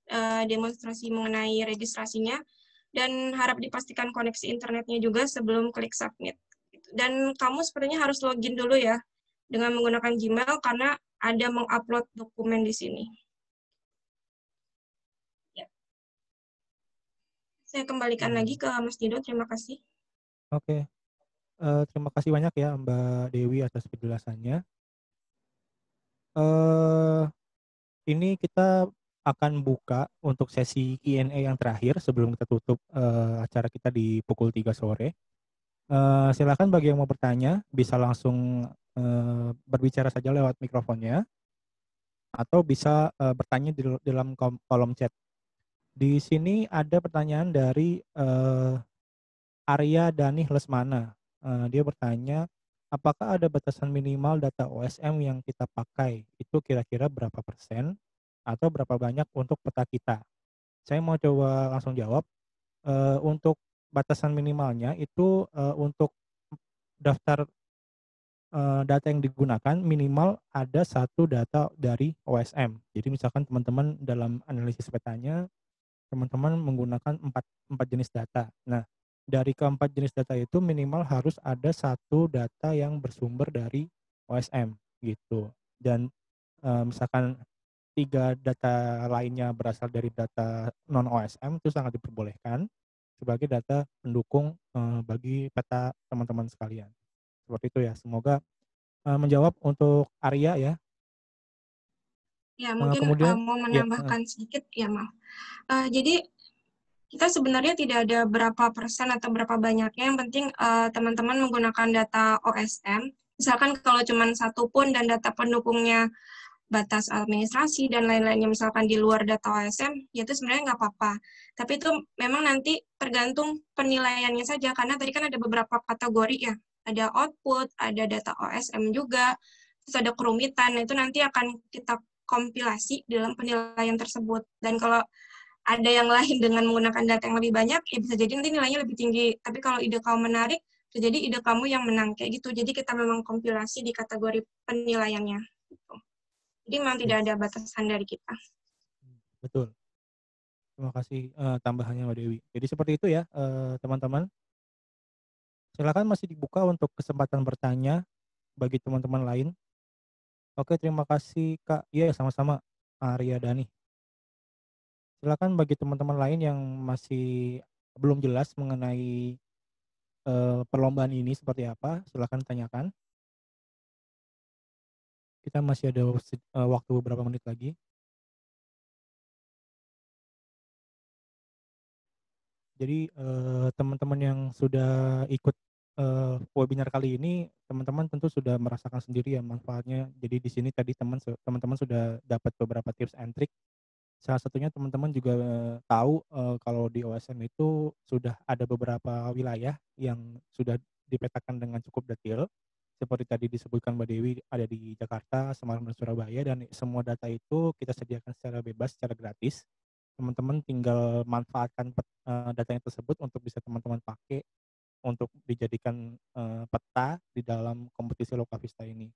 demonstrasi mengenai registrasinya dan harap dipastikan koneksi internetnya juga sebelum klik submit. Dan kamu sepertinya harus login dulu ya dengan menggunakan Gmail karena ada mengupload dokumen di sini. Ya. Saya kembalikan lagi ke Mas Dido, terima kasih. Oke, terima kasih banyak ya Mbak Dewi atas penjelasannya. Ini kita akan buka untuk sesi Q&A yang terakhir sebelum kita tutup acara kita di pukul 3 sore. Silakan bagi yang mau bertanya bisa langsung berbicara saja lewat mikrofonnya atau bisa bertanya di dalam kolom chat. Di sini ada pertanyaan dari Arya Dani Lesmana. Dia bertanya, apakah ada batasan minimal data OSM yang kita pakai? Itu kira-kira berapa persen atau berapa banyak untuk peta kita? Saya mau coba langsung jawab. Untuk batasan minimalnya itu untuk daftar data yang digunakan minimal ada satu data dari OSM. Jadi misalkan teman-teman dalam analisis petanya, teman-teman menggunakan empat jenis data. Nah, dari keempat jenis data itu minimal harus ada satu data yang bersumber dari OSM gitu. Dan misalkan 3 data lainnya berasal dari data non OSM itu sangat diperbolehkan sebagai data pendukung bagi peta teman-teman sekalian. Seperti itu ya. Semoga menjawab untuk Arya ya. Ya, mungkin Kemudian mau ya, menambahkan sedikit, ya maaf. Jadi kita sebenarnya tidak ada berapa persen atau berapa banyaknya, yang penting teman-teman menggunakan data OSM. Misalkan kalau cuma satu pun dan data pendukungnya batas administrasi dan lain-lainnya misalkan di luar data OSM, ya itu sebenarnya nggak apa-apa. Tapi itu memang nanti tergantung penilaiannya saja, karena tadi kan ada beberapa kategori ya. Ada output, ada data OSM juga, terus ada kerumitan, itu nanti akan kita kompilasi dalam penilaian tersebut. Dan kalau ada yang lain dengan menggunakan data yang lebih banyak, ya bisa jadi nanti nilainya lebih tinggi. Tapi kalau ide kamu menarik, bisa jadi ide kamu yang menang, kayak gitu. Jadi kita memang kompilasi di kategori penilaiannya. Gitu. Jadi memang tidak ada batasan dari kita. betul. Terima kasih tambahannya Mbak Dewi. Jadi seperti itu ya teman-teman. Silakan masih dibuka untuk kesempatan bertanya bagi teman-teman lain. Oke, terima kasih Kak. Iya, sama-sama Arya Dani. Silakan bagi teman-teman lain yang masih belum jelas mengenai perlombaan ini seperti apa, silakan tanyakan. Kita masih ada waktu beberapa menit lagi. Jadi teman-teman yang sudah ikut webinar kali ini, teman-teman tentu sudah merasakan sendiri ya manfaatnya. Jadi di sini tadi teman-teman sudah dapat beberapa tips and trick. Salah satunya teman-teman juga tahu kalau di OSM itu sudah ada beberapa wilayah yang sudah dipetakan dengan cukup detail. Seperti tadi disebutkan Mbak Dewi ada di Jakarta, Semarang, dan Surabaya, dan semua data itu kita sediakan secara bebas, secara gratis. Teman-teman tinggal manfaatkan datanya tersebut untuk bisa teman-teman pakai untuk dijadikan peta di dalam kompetisi Lokavista ini.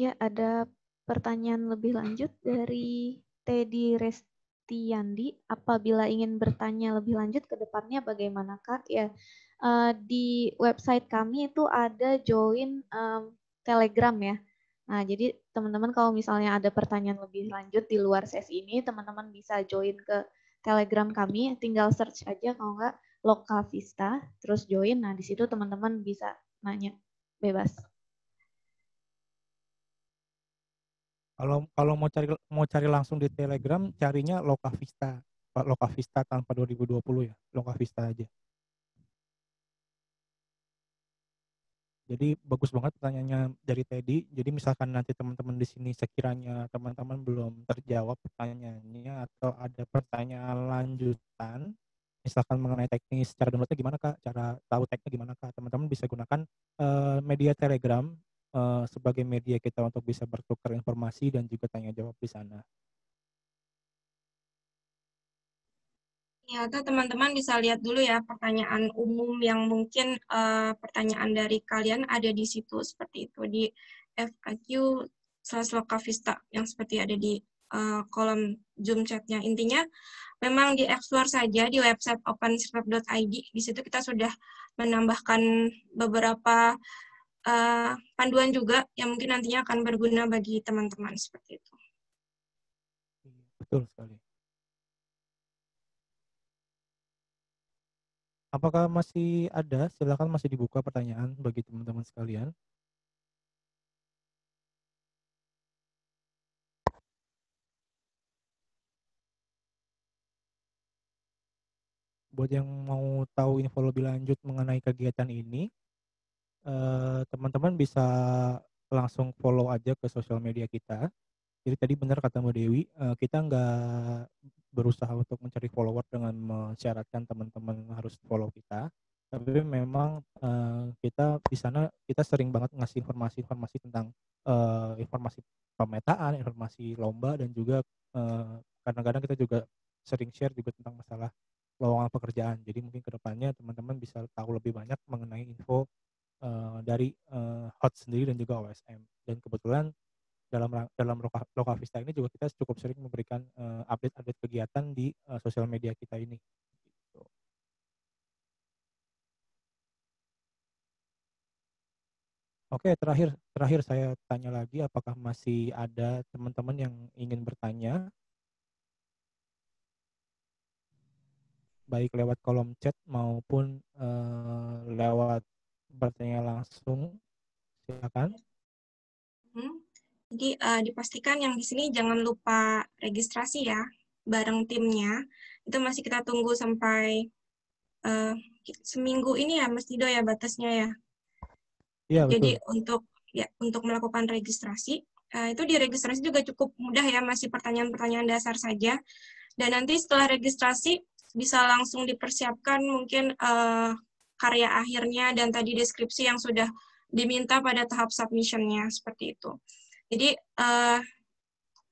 Ya, ada pertanyaan lebih lanjut dari Teddy Tiandi, apabila ingin bertanya lebih lanjut ke depannya bagaimana Kak? Ya, di website kami itu ada join Telegram ya. Nah, jadi teman-teman kalau misalnya ada pertanyaan lebih lanjut di luar sesi ini, teman-teman bisa join ke Telegram kami, tinggal search aja kalau nggak Lokavista, terus join. Nah, di situ teman-teman bisa nanya bebas. Kalau mau cari langsung di Telegram, carinya Lokavista. Pak Lokavista tanpa 2020 ya, Lokavista aja. Jadi bagus banget pertanyaannya dari Teddy. Jadi misalkan nanti teman-teman di sini sekiranya teman-teman belum terjawab pertanyaannya atau ada pertanyaan lanjutan, misalkan mengenai teknis cara downloadnya gimana Kak, cara tahu tagnya gimana Kak, teman-teman bisa gunakan media Telegram sebagai media kita untuk bisa bertukar informasi dan juga tanya jawab di sana. Ya, atau teman-teman bisa lihat dulu ya pertanyaan umum yang mungkin pertanyaan dari kalian ada di situ seperti itu di FAQ/Lokavista yang seperti ada di kolom Zoom chatnya. Intinya memang dieksplor saja di website openscript.id. Di situ kita sudah menambahkan beberapa panduan juga yang mungkin nantinya akan berguna bagi teman-teman seperti itu. Betul sekali. Apakah masih ada? Silakan, masih dibuka pertanyaan bagi teman-teman sekalian. Buat yang mau tahu info lebih lanjut mengenai kegiatan ini, teman-teman bisa langsung follow aja ke sosial media kita. Jadi tadi benar kata Mbak Dewi, kita nggak berusaha untuk mencari follower dengan mensyaratkan teman-teman harus follow kita. Tapi memang kita di sana kita sering banget ngasih informasi-informasi tentang informasi pemetaan, informasi lomba, dan juga kadang-kadang kita juga sering share juga tentang masalah lowongan pekerjaan. Jadi mungkin kedepannya teman-teman bisa tahu lebih banyak mengenai info dari HOT sendiri dan juga OSM. Dan kebetulan dalam Lokavista ini juga kita cukup sering memberikan update-update kegiatan di sosial media kita ini. Gitu. Oke, terakhir saya tanya lagi, apakah masih ada teman-teman yang ingin bertanya, baik lewat kolom chat maupun lewat bertanya langsung, silakan. Jadi dipastikan yang di sini jangan lupa registrasi ya bareng timnya. Itu masih kita tunggu sampai seminggu ini ya Mas Dido ya batasnya ya. Iya, Jadi betul. untuk melakukan registrasi itu di registrasi juga cukup mudah ya, masih pertanyaan-pertanyaan dasar saja. Dan nanti setelah registrasi bisa langsung dipersiapkan mungkin karya akhirnya dan tadi deskripsi yang sudah diminta pada tahap submission-nya seperti itu. Jadi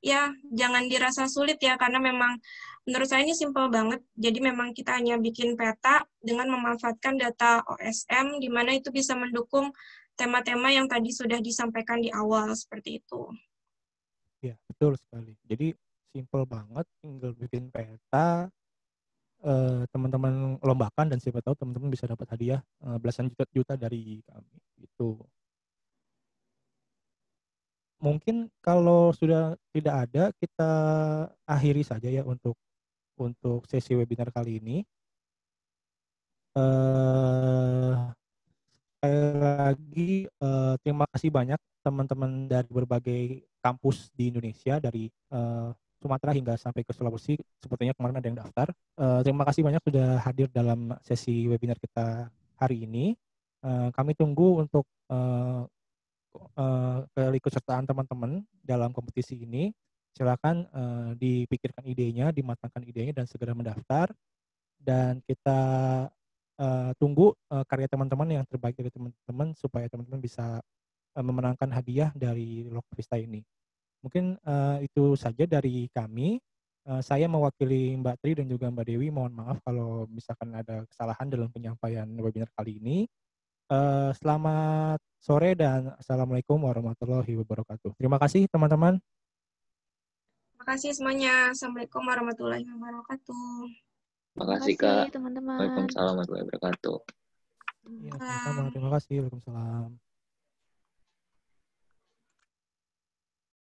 ya jangan dirasa sulit ya, karena memang menurut saya ini simpel banget. Jadi memang kita hanya bikin peta dengan memanfaatkan data OSM, di mana itu bisa mendukung tema-tema yang tadi sudah disampaikan di awal seperti itu. Ya, betul sekali. Jadi simple banget, tinggal bikin peta, teman-teman lombakan, dan siapa tahu teman-teman bisa dapat hadiah belasan juta dari kami. Gitu. Mungkin kalau sudah tidak ada, kita akhiri saja ya untuk sesi webinar kali ini. Sekali lagi terima kasih banyak teman-teman dari berbagai kampus di Indonesia, dari Sumatera hingga sampai ke Sulawesi. Sepertinya kemarin ada yang daftar. Terima kasih banyak sudah hadir dalam sesi webinar kita hari ini. Kami tunggu untuk keikutsertaan teman-teman dalam kompetisi ini. Silakan dipikirkan idenya, dimatangkan idenya, dan segera mendaftar. Dan kita tunggu karya teman-teman yang terbaik dari teman-teman supaya teman-teman bisa memenangkan hadiah dari Lokavista ini. Mungkin itu saja dari kami. Saya mewakili Mbak Tri dan juga Mbak Dewi. Mohon maaf kalau misalkan ada kesalahan dalam penyampaian webinar kali ini. Selamat sore dan assalamualaikum warahmatullahi wabarakatuh. Terima kasih teman-teman. Terima kasih semuanya. Assalamualaikum warahmatullahi wabarakatuh. Terima Terima kasih, kasih Kak. teman-teman. Waalaikumsalam warahmatullahi wabarakatuh. Iya, sama-sama. Terima kasih. Waalaikumsalam.